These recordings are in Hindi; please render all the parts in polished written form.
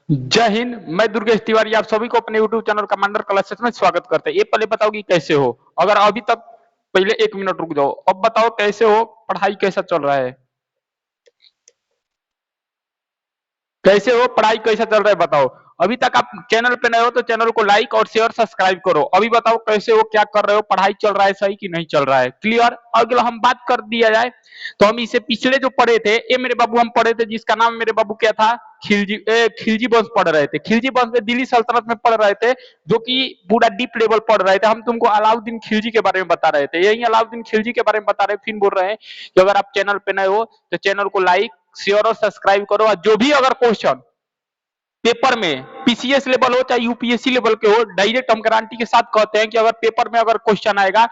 जय हिंद। मैं दुर्गेश तिवारी आप सभी को अपने YouTube चैनल कमांडर क्लासेस में स्वागत करते हैं। ये पहले बताओ कि कैसे हो। अगर अभी तक पहले 1 मिनट रुक जाओ। अब बताओ कैसे हो, पढ़ाई कैसा चल रहा है, कैसे हो, पढ़ाई कैसा चल रहा है बताओ। अभी तक आप चैनल पे नए हो तो चैनल को लाइक और शेयर सब्सक्राइब करो। अभी बताओ कैसे हो, क्या कर रहे हो, पढ़ाई चल रहा है सही कि नहीं चल रहा है। क्लियर। अगला हम बात कर दिया जाए तो हम इसे पिछले जो पढ़े थे ये मेरे बाबू हम पढ़े थे जिसका नाम मेरे बाबू क्या था, खिलजी वंश पढ़ रहे थे। खिलजी वंश में दिल्ली सल्तनत में पढ़ रहे थे, जो कि पूरा डीप लेवल पढ़ रहे थे। हम तुमको अलाउद्दीन खिलजी के बारे में बता रहे थे, यही अलाउद्दीन खिलजी के बारे में बता रहे, फिर बोल रहे हैं कि अगर आप चैनल पे नए हो तो चैनल को लाइक शेयर और सब्सक्राइब करो। और जो भी अगर क्वेश्चन पेपर में पीसीएस लेवल हो चाहे यूपीएससी लेवल के हो, डायरेक्ट हम गारंटी के साथ कहते हैं कि अगर पेपर में अगर क्वेश्चन आएगा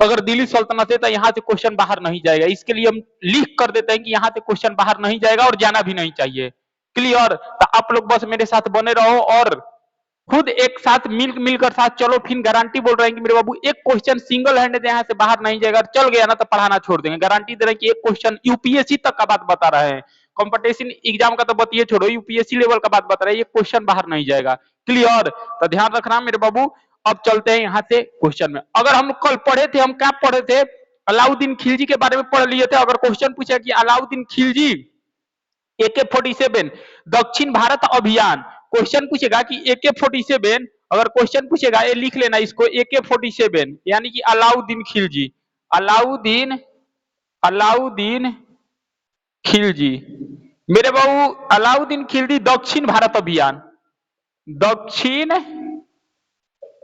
अगर दिल्ली सल्तनत है तो यहाँ से क्वेश्चन बाहर नहीं जाएगा। इसके लिए हम लिख कर देते हैं कि यहाँ से क्वेश्चन बाहर नहीं जाएगा और जाना भी नहीं चाहिए। क्लियर। तो आप लोग बस मेरे साथ बने रहो और खुद एक साथ मिलकर साथ चलो। फिर गारंटी बोल रहे हैं कि मेरे बाबू एक क्वेश्चन सिंगल हैंडेड यहाँ से बाहर नहीं जाएगा, चल गया ना तो पढ़ाना छोड़ देंगे। गारंटी दे रहे हैं कि एक क्वेश्चन यूपीएससी तक का बात बता रहे हैं, कंपटीशन एग्जाम का तो बतिए छोड़ो, यूपीएससी लेवल का बात बता रहे हैं, ये क्वेश्चन बाहर नहीं जाएगा। क्लियर। तो ध्यान रखना मेरे बाबू। अब चलते हैं यहाँ से क्वेश्चन में। अगर हम कल पढ़े थे, हम क्या पढ़े थे, अलाउद्दीन खिलजी के बारे में पढ़ लिए थे। अगर क्वेश्चन पूछा कि अलाउद्दीन खिलजी AK-47 दक्षिण भारत अभियान, क्वेश्चन पूछेगा कि AK-47, अगर क्वेश्चन पूछेगा ये लिख लेना इसको, AK-47 यानी कि अलाउद्दीन खिलजी, अलाउद्दीन अलाउद्दीन खिलजी मेरे बाबू, अलाउद्दीन खिलजी दक्षिण भारत अभियान, दक्षिण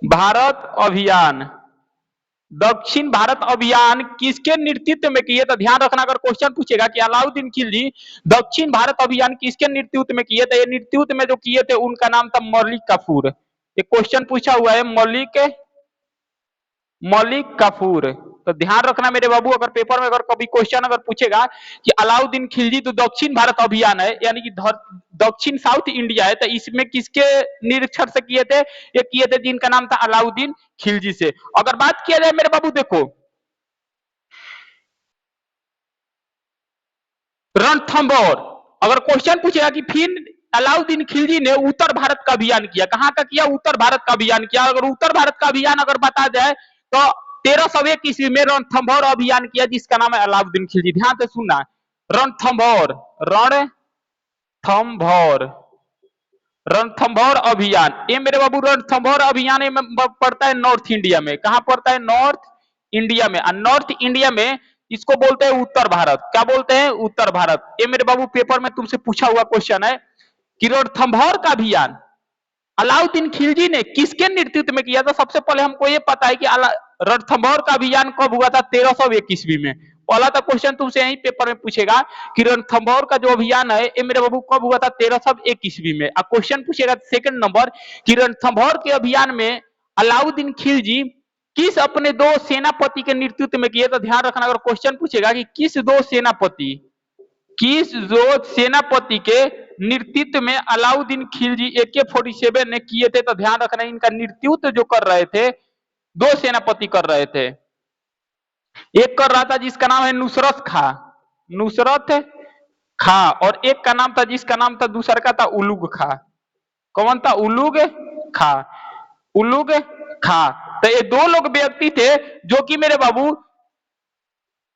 भारत अभियान, दक्षिण भारत अभियान किसके नेतृत्व में किए। तो ध्यान रखना अगर क्वेश्चन पूछेगा कि अलाउद्दीन खिलजी दक्षिण भारत अभियान किसके नेतृत्व में किए थे, ये नेतृत्व में जो किए थे उनका नाम था मलिक काफूर। ये क्वेश्चन पूछा हुआ है मलिक मलिक काफूर। तो ध्यान रखना मेरे बाबू, अगर पेपर में अगर कभी क्वेश्चन अगर पूछेगा कि अलाउद्दीन खिलजी तो दक्षिण भारत अभियान है यानी कि दक्षिण साउथ इंडिया है, तो इसमें किसके निरीक्षण से किए थे, ये किए थे जिनका नाम था अलाउद्दीन खिलजी से। अगर बात किया जाए मेरे बाबू देखो, रणथंभौर, अगर क्वेश्चन पूछेगा कि फिर अलाउद्दीन खिलजी ने उत्तर भारत का अभियान किया, कहां का किया, उत्तर भारत का अभियान किया। अगर उत्तर भारत का अभियान अगर बता जाए तो 1301 ईस्वी में रणथंभौर अभियान किया जिसका नाम है अलाउद्दीन खिलजी। ध्यान से सुनना, रणथंभौर, रणथंभौर, रणथंभौर अभियान, ये मेरे बाबू रणथंभौर अभियान में पड़ता है नॉर्थ इंडिया में। कहां पड़ता है, नॉर्थ इंडिया में। और नॉर्थ इंडिया में इसको बोलते हैं उत्तर भारत। क्या बोलते हैं, उत्तर भारत। ये मेरे बाबू पेपर में तुमसे पूछा हुआ क्वेश्चन है कि रणथंभौर का अभियान अलाउद्दीन खिलजी ने किसके नेतृत्व में किया था। सबसे पहले हमको ये पता है कि रणथंभौर का अभियान कब हुआ था, 1301 ईस्वी में। पहला तो क्वेश्चन तुमसे यही पेपर में पूछेगा कि रणथंभौर का जो अभियान है ये मेरे बाबू कब हुआ था, 1301 ईस्वी में। अब क्वेश्चन पूछेगा सेकंड नंबर कि रणथंभौर के अभियान में अलाउद्दीन खिलजी किस अपने दो सेनापति के नेतृत्व में किए। तो ध्यान रखना अगर क्वेश्चन पूछेगा कि किस दो सेनापति, किस दो सेनापति के नेतृत्व में अलाउद्दीन खिलजी AK-47 ने किए थे, तो ध्यान रखना इनका नेतृत्व जो कर रहे थे दो सेनापति कर रहे थे। एक कर रहा था जिसका नाम है नुसरत खां, नुसरत खां, और एक का नाम था जिसका नाम था दूसरा का था उलुग खां। कौन था, उलुग खां, उलुग खां। तो ये दो लोग व्यक्ति थे जो कि मेरे बाबू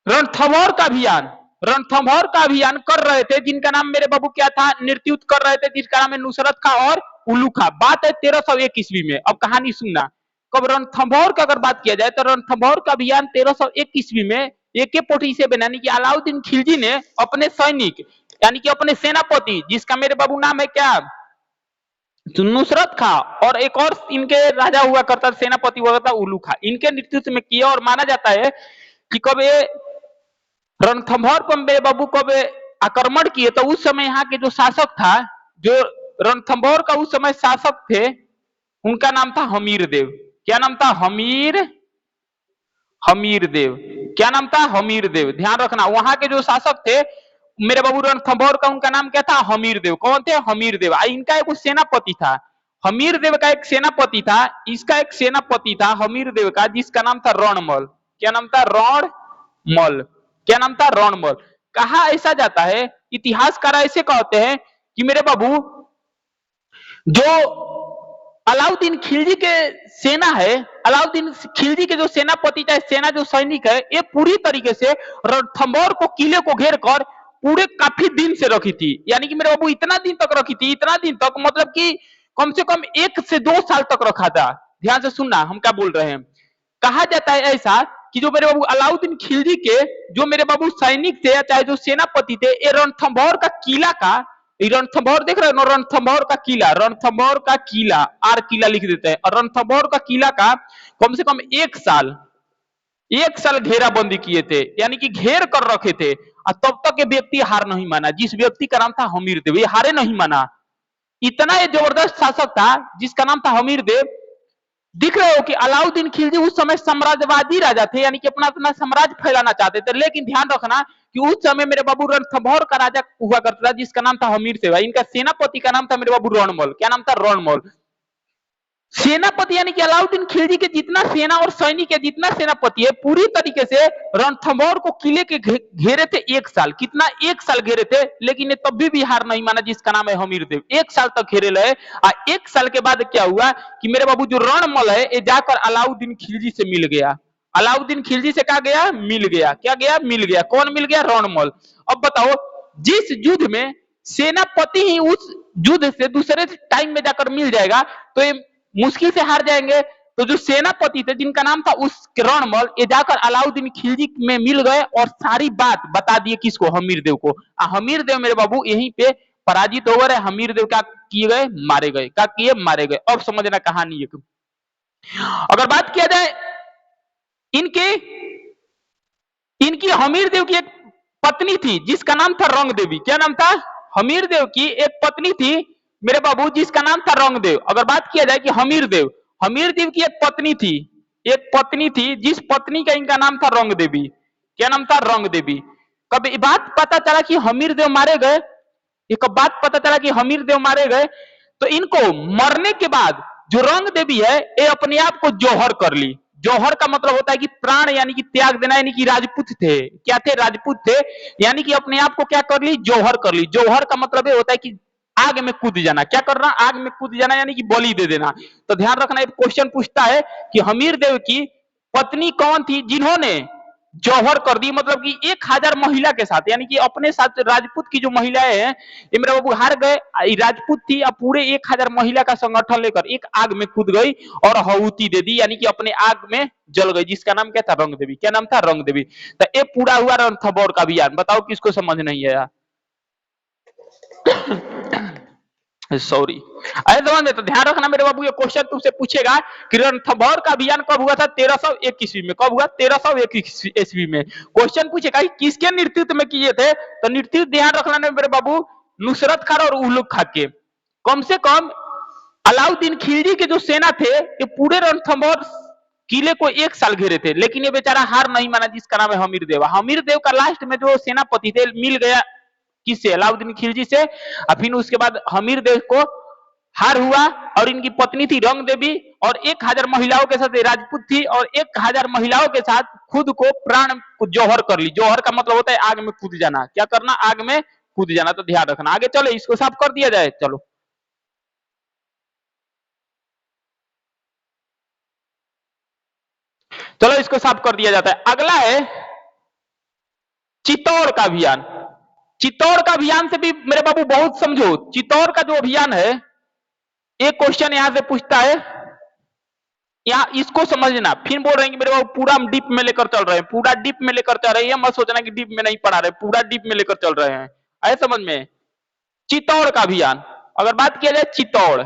रणथंभौर का अभियान, रणथंभौर का अभियान कर रहे थे, जिनका नाम मेरे बाबू क्या था, नेतृत्व कर रहे थे, जिसका नाम है नुसरत खां और उल्लू खां। बात है 1301 ईस्वी में। अब कहानी सुनना, कब रणथंभौर का अगर बात किया जाए तो रणथंभौर का अभियान 1301 ईस्वी में AK-47 यानी कि अलाउद्दीन खिलजी ने अपने सैनिक यानी कि अपने सेनापति, जिसका मेरे बाबू नाम है क्या, नुसरत खां, और एक और इनके राजा हुआ करता सेनापति हुआ करता उल्लू खां, इनके नेतृत्व में किया। और माना जाता है कि कब ये रणथंभौर पर मेरे बाबू कब आक्रमण किए तो उस समय यहाँ के जो शासक था, जो रणथंभौर का उस समय शासक थे, उनका नाम था हमीर देव। क्या नाम था, हमीर हमीर देव। क्या नाम था, हमीर देव। ध्यान रखना वहां के जो शासक थे मेरे बाबू रणथंभौर का, उनका नाम क्या था, हमीर देव। कौन थे, हमीर देव। इनका एक सेनापति था, हमीर देव का एक सेनापति था, इसका एक सेनापति था हमीर देव का, जिसका नाम था रणमल। क्या नाम था, रणमल। क्या नाम था, रणमल। कहा ऐसा जाता है, इतिहासकार ऐसे कहते हैं कि मेरे बाबू जो अलाउद्दीन खिलजी के सेना है, अलाउद्दीन खिलजी के जो सेनापति चाहे सेना जो सैनिक है, ये पूरी तरीके से रणथंभौर को किले को घेर कर पूरे काफी दिन से रखी थी। यानी कि मेरे बाबू इतना दिन तक रखी थी, इतना दिन तक मतलब कि कम से कम 1 से 2 साल तक रखा था। ध्यान से सुनना हम क्या बोल रहे हैं। कहा जाता है ऐसा कि जो मेरे बाबू अलाउद्दीन खिलजी के जो मेरे बाबू सैनिक थे या चाहे जो सेनापति थे, ये रणथंभौर का किला का, रणथंभौर देख रहे हो ना, रणथंभौर का किला, रणथंभौर का किला, आर किला लिख देते हैं, और रणथंभौर का किला का कम से कम 1 साल घेराबंदी किए थे, यानी कि घेर कर रखे थे। और तब तक ये व्यक्ति हार नहीं माना, जिस व्यक्ति का नाम था हमीर देव, ये हारे नहीं माना। इतना ये जबरदस्त शासक था जिसका नाम था हमीर देव। दिख रहे हो कि अलाउद्दीन खिलजी उस समय साम्राज्यवादी राजा थे, यानी कि अपना अपना साम्राज्य फैलाना चाहते थे। लेकिन ध्यान रखना कि उस समय मेरे बाबू रणथंभौर का राजा हुआ करता था जिसका नाम था हमीर सेवा। इनका सेनापति का नाम था मेरे बाबू रणमल। क्या नाम था? रणमल। सेनापति यानी कि अलाउद्दीन खिलजी के जितना सेना और सैनिक है, जितना सेनापति है, पूरी तरीके से रणथंभौर को किले के घेरे थे 1 साल। कितना? 1 साल घेरे थे, लेकिन ये तब भी हार नहीं माना जिसका नाम है हमीर देव। 1 साल तक घेरे रहे। 1 साल के बाद क्या हुआ कि मेरे बाबू जो रणमल है ये जाकर अलाउद्दीन खिलजी से मिल गया। अलाउद्दीन खिलजी से क्या गया? मिल गया। क्या गया? मिल गया। कौन मिल गया? रणमल। अब बताओ, जिस युद्ध में सेनापति ही उस युद्ध से दूसरे टाइम में जाकर मिल जाएगा तो ये मुश्किल से हार जाएंगे। तो जो सेनापति थे जिनका नाम था उस रणमल, ये जाकर अलाउद्दीन खिलजी में मिल गए और सारी बात बता दिए किसको? हमीर देव को। हमीर देव मेरे बाबू यहीं पे पराजित हो गए। हमीर देव क्या किए गए? मारे गए। क्या किए? मारे गए। अब समझना कहानी एक। अगर बात किया जाए इनके इनकी हमीर देव की एक पत्नी थी जिसका नाम था रंग देवी। क्या नाम था? हमीर देव की एक पत्नी थी मेरे बाबू जिसका नाम था रंग देव। अगर बात किया जाए कि हमीर देव की एक पत्नी थी, जिस पत्नी का इनका नाम था रंग देवी। क्या नाम था? रंग देवी। कब ये बात पता चला कि हमीर देव मारे गए, ये कब बात पता चला कि हमीर देव मारे गए, तो इनको मरने के बाद जो रंग देवी है ये अपने आप को जौहर कर ली। जौहर का मतलब होता है कि प्राण, यानी कि त्याग देना, यानी कि राजपूत थे। क्या थे? राजपूत थे। यानी कि अपने आप को क्या कर ली? जौहर कर ली। जौहर का मतलब ये होता है कि आग में कूद जाना। क्या करना? आग में कूद जाना, यानी कि बलि दे देना। तो ध्यान रखना, एक क्वेश्चन पूछता है कि हमीर देव की पत्नी कौन थी जिन्होंने जौहर कर दी, मतलब कि 1000 महिला के साथ, यानी कि अपने साथ राजपूत की जो महिलाएं हैं ये मेरे बाबू हार गए। राजपूत थी, अब पूरे 1000 महिला का संगठन लेकर एक आग में कूद गई और आहुति दे दी, यानी कि अपने आग में जल गई, जिसका नाम क्या था? रंग देवी। क्या नाम था? रंग देवी। तो ये पूरा हुआ रणथंभौर का अभियान। बताओ किसको समझ नहीं आया? सॉरी। अरे समझ में, तो ध्यान रखना मेरे बाबू, ये क्वेश्चन तुमसे पूछेगा कि रणथंभौर का अभियान कब हुआ था? 1301 ईस्वी में। कब हुआ? 1301 ईस्वी में। क्वेश्चन पूछेगा कि किसके नेतृत्व में किए थे, तो नेतृत्व ध्यान रखना मेरे बाबू, नुसरत खान और उलुग खां के। कम से कम अलाउद्दीन खिलजी के जो सेना थे ये पूरे रणथंभौर किले को 1 साल घेरे थे, लेकिन ये बेचारा हार नहीं माना जिसका नाम है हमीर देव। हमीर देव का लास्ट में जो सेनापति थे मिल गया किससे? अलाउद्दीन खिलजी से। और फिर उसके बाद हमीर देव को हार हुआ और इनकी पत्नी थी रंग देवी और 1000 महिलाओं के साथ राजपूत थी और 1000 महिलाओं के साथ खुद को प्राण को जौहर कर ली। जौहर का मतलब होता है आग में कूद जाना। क्या करना? आग में कूद जाना। तो ध्यान रखना। आगे चलो, इसको साफ कर दिया जाए। चलो चलो इसको साफ कर दिया जाता है। अगला है चित्तौड़ का अभियान। चित्तौड़ का अभियान से भी मेरे बाबू बहुत समझो। चित्तौड़ का जो अभियान है, एक क्वेश्चन यहां से पूछता है, यहाँ इसको समझना। फिर बोल रहे हैं कि मेरे बाबू पूरा डीप में लेकर चल रहे हैं, पूरा डीप में लेकर चल रहे हैं। मत सोचना कि डीप में नहीं पढ़ा रहे, पूरा डीप में लेकर चल रहे हैं। आए समझ में? चित्तौड़ का अभियान, अगर बात किया जाए चित्तौड़,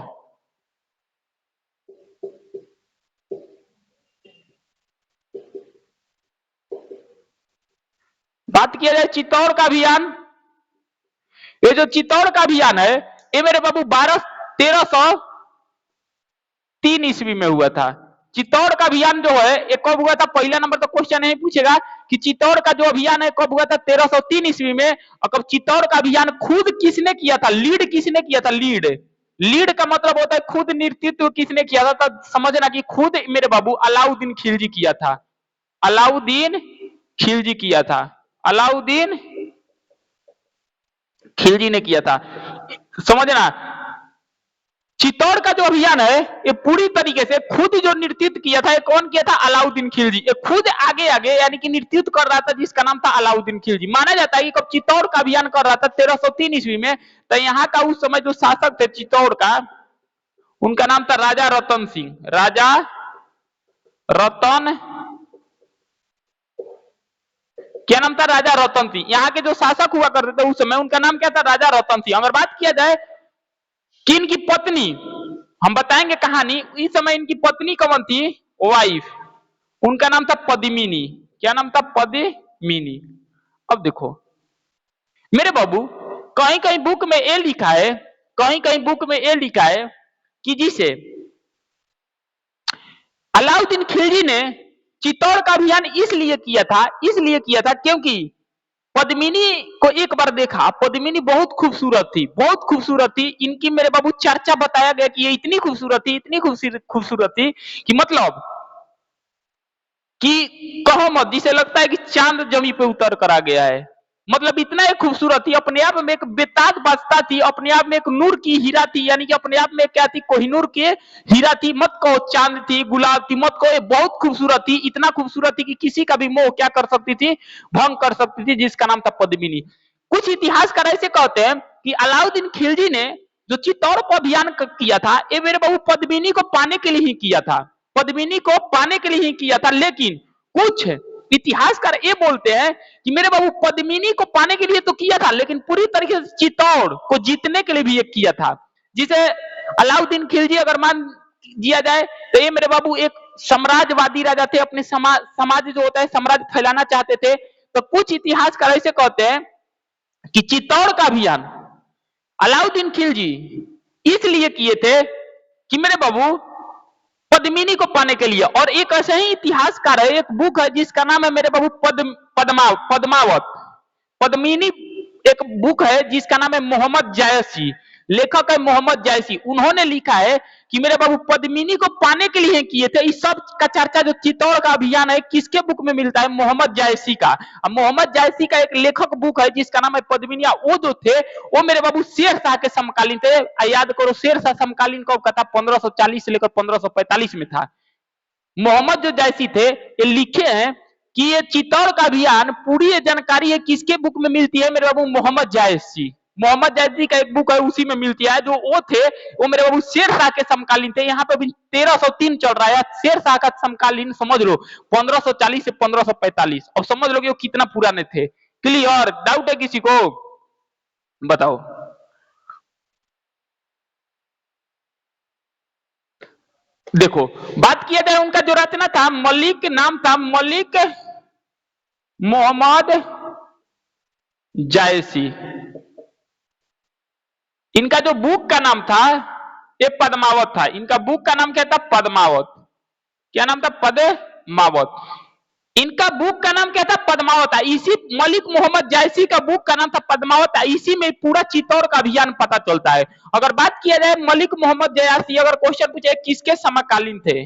बात किया जाए चित्तौड़ का अभियान, ये जो चित्तौड़ का अभियान है ये मेरे बाबू 1303 ईस्वी में हुआ था। चित्तौड़ का अभियान जो है ये कब हुआ था? पहला नंबर तो क्वेश्चन यही पूछेगा कि चित्तौड़ का जो अभियान है कब हुआ था? 1303 ईस्वी में। और कब चित्तौड़ का अभियान खुद किसने किया था? लीड किसने किया था? लीड। लीड का मतलब होता है खुद नेतृत्व किसने किया था? तो समझना कि खुद मेरे बाबू अलाउद्दीन खिलजी किया था। अलाउद्दीन खिलजी किया था। अलाउद्दीन खिलजी ने किया था। समझना, चित्तौड़ का जो अभियान है ये पूरी तरीके से खुद जो नेतृत्व किया था, ये कौन किया था? अलाउद्दीन खिलजी। ये खुद आगे आगे यानी कि नेतृत्व कर रहा था, जिसका नाम था अलाउद्दीन खिलजी। माना जाता है कि कब चित्तौड़ का अभियान कर रहा था 1303 ईस्वी में, तो यहाँ का उस समय जो शासक थे चित्तौड़ का, उनका नाम था राजा रतन सिंह। राजा रतन, क्या नाम था? राजा रतन सिंह। यहाँ के जो शासक हुआ करते थे उस समय, उनका नाम क्या था? राजा रतन सिंह। अगर बात किया जाए कि इनकी पत्नी, हम बताएंगे कहानी, इस समय इनकी पत्नी कौन थी? वाइफ, उनका नाम था पद्मिनी। क्या नाम था? पद्मिनी। अब देखो मेरे बाबू, कहीं कहीं बुक में ये लिखा है, कहीं कहीं बुक में ये लिखा है कि जिसे अलाउद्दीन खिलजी ने चित्तौड़ का अभियान इसलिए किया था क्योंकि पद्मिनी को एक बार देखा। पद्मिनी बहुत खूबसूरत थी, बहुत खूबसूरत थी। इनकी मेरे बाबू चर्चा बताया गया कि ये इतनी खूबसूरत थी, इतनी खूबसूरत थी कि मतलब कि कहो मत, जिसे लगता है कि चांद जमीन पे उतर कर आ गया है। मतलब इतना एक खूबसूरत थी, अपने आप में एक बेताज बादशाह थी, अपने आप में एक नूर की हीरा थी, यानी कि अपने आप में क्या थी? कोहिनूर के हीरा थी। मत कहो चांद थी, गुलाब थी, मत कहो, बहुत खूबसूरत थी। इतना खूबसूरत थी कि किसी का भी मोह क्या कर सकती थी? भंग कर सकती थी, जिसका नाम था पद्मिनी। कुछ इतिहासकार ऐसे कहते हैं कि अलाउद्दीन खिलजी ने जो चित्तौड़ पर अभियान किया था, ये मेरे बाबू पद्मिनी को पाने के लिए ही किया था, पद्मिनी को पाने के लिए ही किया था। लेकिन कुछ इतिहासकार ये बोलते हैं कि मेरे बाबू पद्मिनी को पाने के लिए तो किया था, लेकिन पूरी तरीके से चित्तौड़ को जीतने के लिए भी ये किया था। जिसे अलाउद्दीन खिलजी अगर मान दिया जाए तो ये मेरे बाबू एक साम्राज्यवादी राजा थे, अपने समाज जो होता है साम्राज्य फैलाना चाहते थे। तो कुछ इतिहासकार ऐसे कहते हैं कि चित्तौड़ का अभियान अलाउद्दीन खिलजी इसलिए किए थे कि मेरे बाबू पद्मिनी को पाने के लिए। और एक ऐसे ही इतिहासकार है, एक बुक है जिसका नाम है मेरे बाबू पद्मावत। पद्मिनी एक बुक है जिसका नाम है मोहम्मद जायसी, लेखक है मोहम्मद जायसी। उन्होंने लिखा है कि मेरे बाबू पद्मिनी को पाने के लिए किए थे। इस सब का चर्चा जो चित्तौड़ का अभियान है किसके बुक में मिलता है? मोहम्मद जायसी का। मोहम्मद जायसी का एक लेखक बुक है जिसका नाम है पद्मिनिया। वो जो थे वो मेरे बाबू शेर शाह के समकालीन थे। याद करो शेर शाह समकालीन कब का था? 1540 से लेकर 1545 में था। मोहम्मद जो जायसी थे ये लिखे हैं कि ये चित्तौड़ का अभियान पूरी जानकारी है किसके बुक में मिलती है? मेरे बाबू मोहम्मद जायसी। मोहम्मद जायसी का एक बुक है उसी में मिलती है। जो वो थे वो मेरे बाबू शेर शाह के समकालीन थे। यहाँ पे अभी 1303 चल रहा है, शेर शाह का समकालीन समझ लो 1540 से 1545। अब समझ लो कि वो कितना पुराने थे। क्लियर? डाउट है किसी को? बताओ। देखो बात किया जाए उनका जो रचना था, मलिक नाम था मलिक मोहम्मद जायसी। इनका जो बुक का नाम था ये पद्मावत था। इनका बुक का नाम क्या था? पद्मावत। क्या नाम था? पद्मावत। इनका बुक का नाम क्या था? पद्मावत। इसी मलिक मोहम्मद जायसी का बुक का नाम था पद्मावत। इसी में पूरा चित्तौड़ का अभियान पता चलता है। अगर बात किया जाए मलिक मोहम्मद जायसी, अगर क्वेश्चन पूछे किसके समकालीन थे,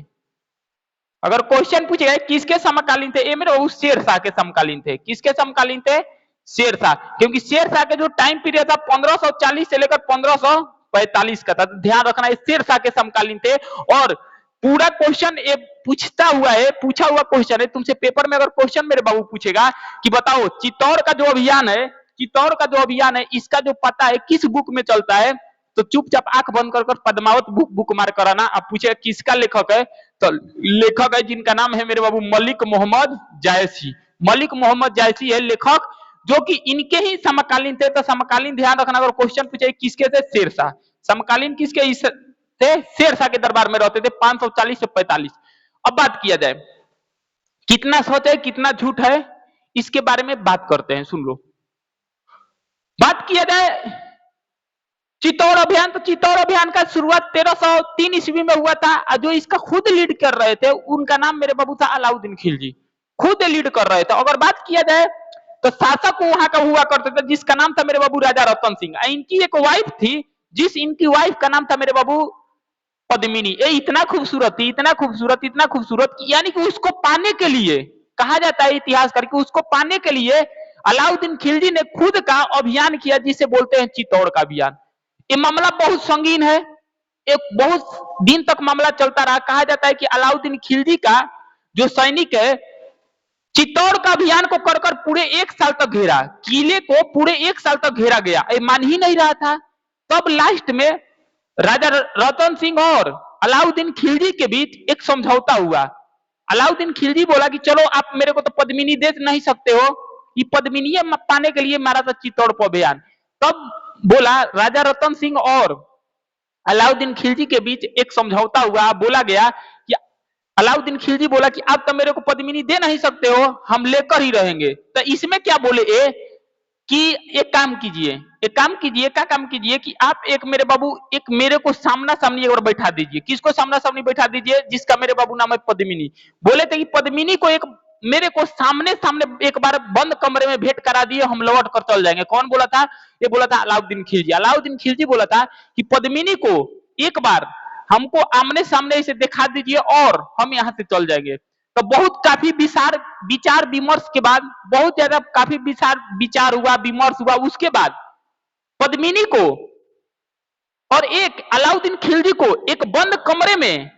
अगर क्वेश्चन पूछे गए किसके समकालीन थे, ये मेरे उस शेर शाह के समकालीन थे। किसके समकालीन थे? शेर शाह। क्योंकि शेर शाह के जो टाइम पीरियड था 1540 से लेकर 1545 का था। तो ध्यान रखना शेर शाह के समकालीन थे। और पूरा क्वेश्चन ये पूछा हुआ क्वेश्चन है तुमसे पेपर में। अगर क्वेश्चन मेरे बाबू पूछेगा कि बताओ चित्तौड़ का जो अभियान है, चित्तौड़ का जो अभियान है इसका जो पता है किस बुक में चलता है, तो चुपचाप आंख बंद कर पद्मावत बुक मार कराना। आप पूछे किसका लेखक है, तो लेखक है जिनका नाम है मेरे बाबू मलिक मोहम्मद जायसी। मलिक मोहम्मद जायसी है लेखक, जो कि इनके ही समकालीन थे। तो समकालीन ध्यान रखना, अगर क्वेश्चन पूछे किसके थे? शेर शाह। समकालीन किसके थे? शेर शाह के दरबार में रहते थे 540 से 45। अब बात किया जाए कितना सच है कितना झूठ है, इसके बारे में बात करते हैं, सुन लो। बात किया जाए चित्तौड़ अभियान, तो चित्तौड़ अभियान का शुरुआत 1303 ईस्वी में हुआ था। जो इसका खुद लीड कर रहे थे उनका नाम मेरे बाबू था अलाउद्दीन खिलजी, खुद लीड कर रहे थे। अगर बात किया जाए तो शासक वहां का हुआ करते थे जिसका नाम था मेरे बाबू राजा रतन सिंह। इनकी एक वाइफ थी, जिस इनकी वाइफ का नाम था मेरे बाबू पद्मिनी। ये इतना खूबसूरत थी, इतना खूबसूरत, इतना खूबसूरत कि यानी कि उसको पाने के लिए कहा जाता है इतिहासकार कि उसको पाने के लिए अलाउद्दीन खिलजी ने खुद का अभियान किया, जिसे बोलते हैं चित्तौड़ का अभियान। ये मामला बहुत संगीन है, एक बहुत दिन तक मामला चलता रहा। कहा जाता है कि अलाउद्दीन खिलजी का जो सैनिक है चित्तौड़ का अभियान को कर कर पूरे 1 साल तक घेरा, किले को पूरे 1 साल तक घेरा गया, ये मान ही नहीं रहा था। तब लास्ट में राजा रतन सिंह और अलाउद्दीन खिलजी के बीच एक समझौता हुआ। अलाउद्दीन खिलजी बोला कि चलो आप मेरे को तो पद्मिनी दे नहीं सकते हो, ये पद्मिनी पाने के लिए मारा था चित्तौड़ पर अभियान। तब बोला राजा रतन सिंह और अलाउद्दीन खिलजी के बीच एक समझौता हुआ। बोला गया कि अलाउद्दीन खिलजी बोला कि आप तो मेरे को पद्मिनी दे नहीं सकते हो, हम लेकर ही रहेंगे। तो इसमें क्या बोले कि एक काम कीजिए, क्या काम कीजिए कि आप एक मेरे बाबू एक मेरे को सामना सामनी एक बार बैठा दीजिए। किसको सामना सामनी बैठा दीजिए? जिसका मेरे बाबू नाम है पद्मिनी। बोले थे कि पद्मिनी को एक मेरे को सामने सामने एक बार बंद कमरे में भेंट करा दिए, हम लौट कर चल जाएंगे। कौन बोला था? ये बोला था अलाउद्दीन खिलजी। अलाउद्दीन खिलजी बोला था कि पद्मिनी को एक बार हमको आमने सामने इसे दिखा दीजिए और हम यहाँ से चल जाएंगे। तो बहुत काफी विचार विमर्श के बाद, बहुत ज्यादा काफी विचार हुआ, विमर्श हुआ। उसके बाद पद्मिनी को और एक अलाउद्दीन खिलजी को एक बंद कमरे में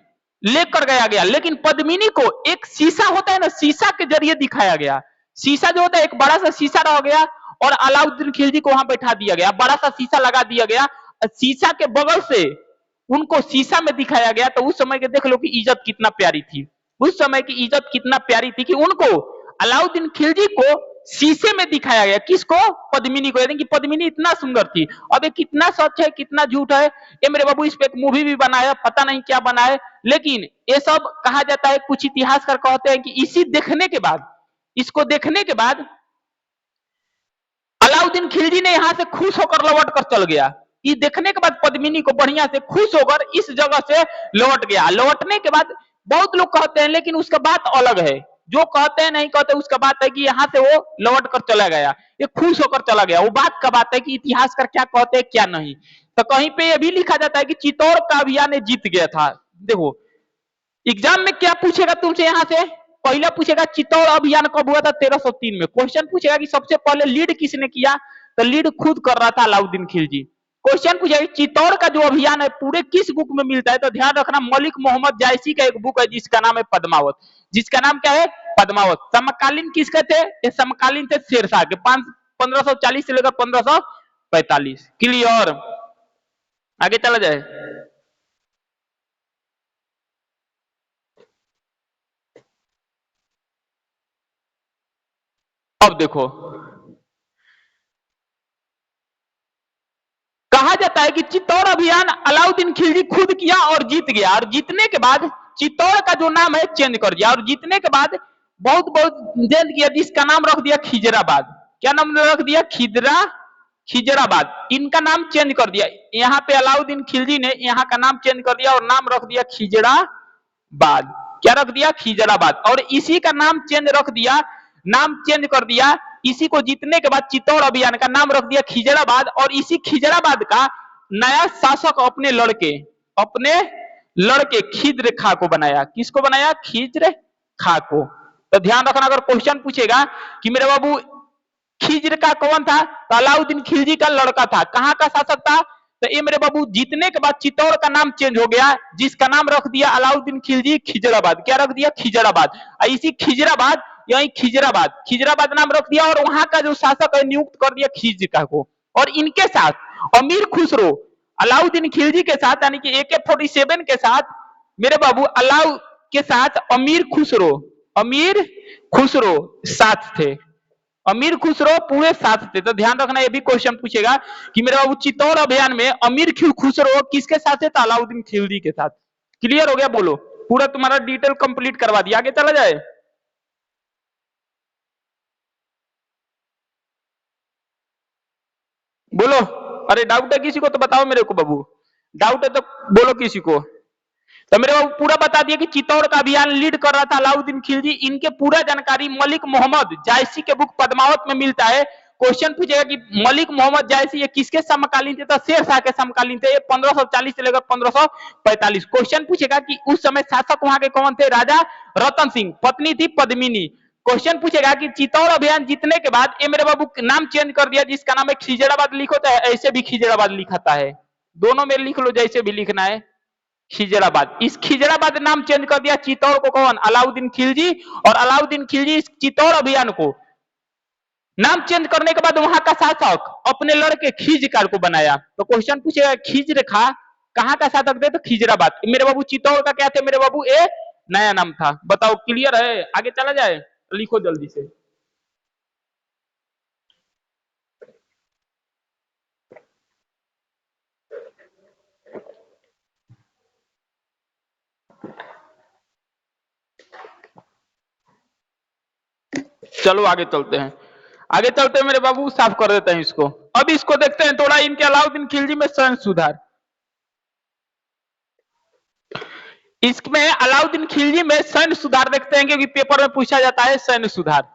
लेकर गया, लेकिन पद्मिनी को एक शीशा होता है ना, शीशा के जरिए दिखाया गया। शीशा जो होता है, एक बड़ा सा शीशा रह गया और अलाउद्दीन खिलजी को वहां बैठा दिया गया, बड़ा सा शीशा लगा दिया गया। शीशा के बगल से उनको शीशा में दिखाया गया। तो उस समय के देख लो कि इज्जत कितना प्यारी थी, उस समय की इज्जत कितना प्यारी थी कि उनको अलाउद्दीन खिलजी को शीशे में दिखाया गया। किसको? पद्मिनी को। यानी कि पद्मिनी इतना सुंदर थी। अब ये कितना सच है कितना झूठ है, ये मेरे बाबू इस पे एक मूवी भी बनाया, पता नहीं क्या बनाए, लेकिन ये सब कहा जाता है, कुछ इतिहासकार कहते हैं कि इसी देखने के बाद, इसको देखने के बाद अलाउद्दीन खिलजी ने यहां से खुश होकर लौट कर चल गया। ये देखने के बाद पद्मिनी को बढ़िया से खुश होकर इस जगह से लौट गया। लौटने के बाद बहुत लोग कहते हैं, लेकिन उसका बात अलग है। जो कहते हैं नहीं कहते, उसका बात है कि यहाँ से वो लौट कर चला गया, ये खुश होकर चला गया। वो बात का बात है कि इतिहासकार क्या कहते हैं क्या नहीं। तो कहीं पे ये भी लिखा जाता है कि चित्तौड़ का अभियान जीत गया था। देखो एग्जाम में क्या पूछेगा तुमसे, यहाँ से पहले पूछेगा चित्तौड़ अभियान कब हुआ था? 1303 में। क्वेश्चन पूछेगा कि सबसे पहले लीड किसने किया? तो लीड खुद कर रहा था अलाउद्दीन खिलजी। क्वेश्चन पूछेगा चित्तौड़ का जो अभियान है पूरे किस बुक में मिलता है? तो ध्यान रखना, मलिक मोहम्मद जायसी का एक बुक है जिसका नाम है पद्मावत। जिसका नाम क्या है? पद्मावत। समकालीन किसके थे? ये समकालीन थे शेरशाह के, 1540 से लेकर 1545। क्लियर? आगे चला जाए। अब देखो कहा जाता है कि चित्तौड़ अभियान अलाउद्दीन खिलजी खुद किया और जीत गया। और जीतने के बाद चित्तौड़ का जो नाम है चेंज कर दिया, और जीतने के बाद बहुत चेंज किया, जिसका नाम रख दिया खिजराबाद। क्या नाम रख दिया? खिजराबाद। इनका नाम चेंज कर दिया। यहाँ पे अलाउद्दीन खिलजी ने यहाँ का नाम चेंज कर दिया और नाम रख दिया खिजराबाद। क्या रख दिया? खिजराबाद। और इसी का नाम चेंज रख दिया, नाम चेंज कर दिया। इसी को जीतने के बाद चित्तौड़ अभियान का नाम रख दिया खिजराबाद। और इसी खिजराबाद का नया शासक अपने लड़के खिज्र खां को बनाया। किसको बनाया? खिज्र खां को। तो ध्यान रखना, अगर क्वेश्चन पूछेगा कि मेरे बाबू खिज्र का कौन था? तो अलाउद्दीन खिलजी का लड़का था। कहां का शासक था? तो ये मेरे बाबू जीतने के बाद चित्तौड़ का नाम चेंज हो गया, जिसका नाम रख दिया अलाउद्दीन खिलजी खिजराबाद। क्या रख दिया? खिजराबाद। इसी खिजराबाद यही खिजराबाद नाम रख दिया और वहां का जो शासक है नियुक्त कर दिया खिज्र को। और इनके साथ अमीर खुसरो, अलाउद्दीन खिलजी के साथ यानी कि AK-47 के साथ मेरे बाबू अलाउ के साथ अमीर खुसरो साथ थे। अमीर खुसरो पूरे साथ थे। तो ध्यान रखना, ये भी क्वेश्चन पूछेगा कि मेरे बाबू चित्तौड़ अभियान में अमीर खुसरो किसके साथ थे? तो अलाउद्दीन खिलजी के साथ। क्लियर हो गया? बोलो, पूरा तुम्हारा डिटेल कंप्लीट करवा दिया। आगे चला जाए। बोलो, अरे डाउट है किसी को तो बताओ मेरे को बाबू, डाउट है तो बोलो किसी को। तो मेरे बाबू पूरा बता दिया कि चित्तौड़ का अभियान लीड कर रहा था अलाउद्दीन खिलजी। इनके पूरा जानकारी मलिक मोहम्मद जायसी के बुक पद्मावत में मिलता है। क्वेश्चन पूछेगा कि मलिक मोहम्मद जायसी ये किसके समकालीन थे? तो शेरशाह के समकालीन थे। ये 1540 से लेकर 1545। क्वेश्चन पूछेगा कि उस समय शासक वहां के कौन थे? राजा रतन सिंह, पत्नी थी पद्मिनी। क्वेश्चन पूछेगा कि चित्तौड़ अभियान जीतने के बाद ये मेरे बाबू नाम चेंज कर दिया, जिसका नाम है खिजराबाद। लिखो तो ऐसे भी खिजराबाद लिखाता है, दोनों में लिख लो जैसे भी लिखना है। खिजराबाद। इस खिजराबाद नाम चेंज कर दिया चित्तौड़ को कौन? अलाउद्दीन खिलजी। और अलाउद्दीन खिलजी इस चित्तौड़ अभियान को नाम चेंज करने के बाद वहां का शासक अपने लड़के खिजकार को बनाया। तो क्वेश्चन पूछेगा खिज रेखा कहां का शासक थे? तो खिजराबाद। मेरे बाबू चित्तौड़ का क्या थे मेरे बाबू? ए नया नाम था। बताओ क्लियर है? आगे चला जाए, लिखो जल्दी से। चलो आगे चलते हैं, आगे चलते हैं मेरे बाबू, साफ कर देते हैं इसको। अब इसको देखते हैं थोड़ा, इनके अलाउद्दीन खिलजी में सैन्य सुधार। इसमें अलाउद्दीन खिलजी में सैन्य सुधार देखते हैं, क्योंकि पेपर में पूछा जाता है सैन्य सुधार।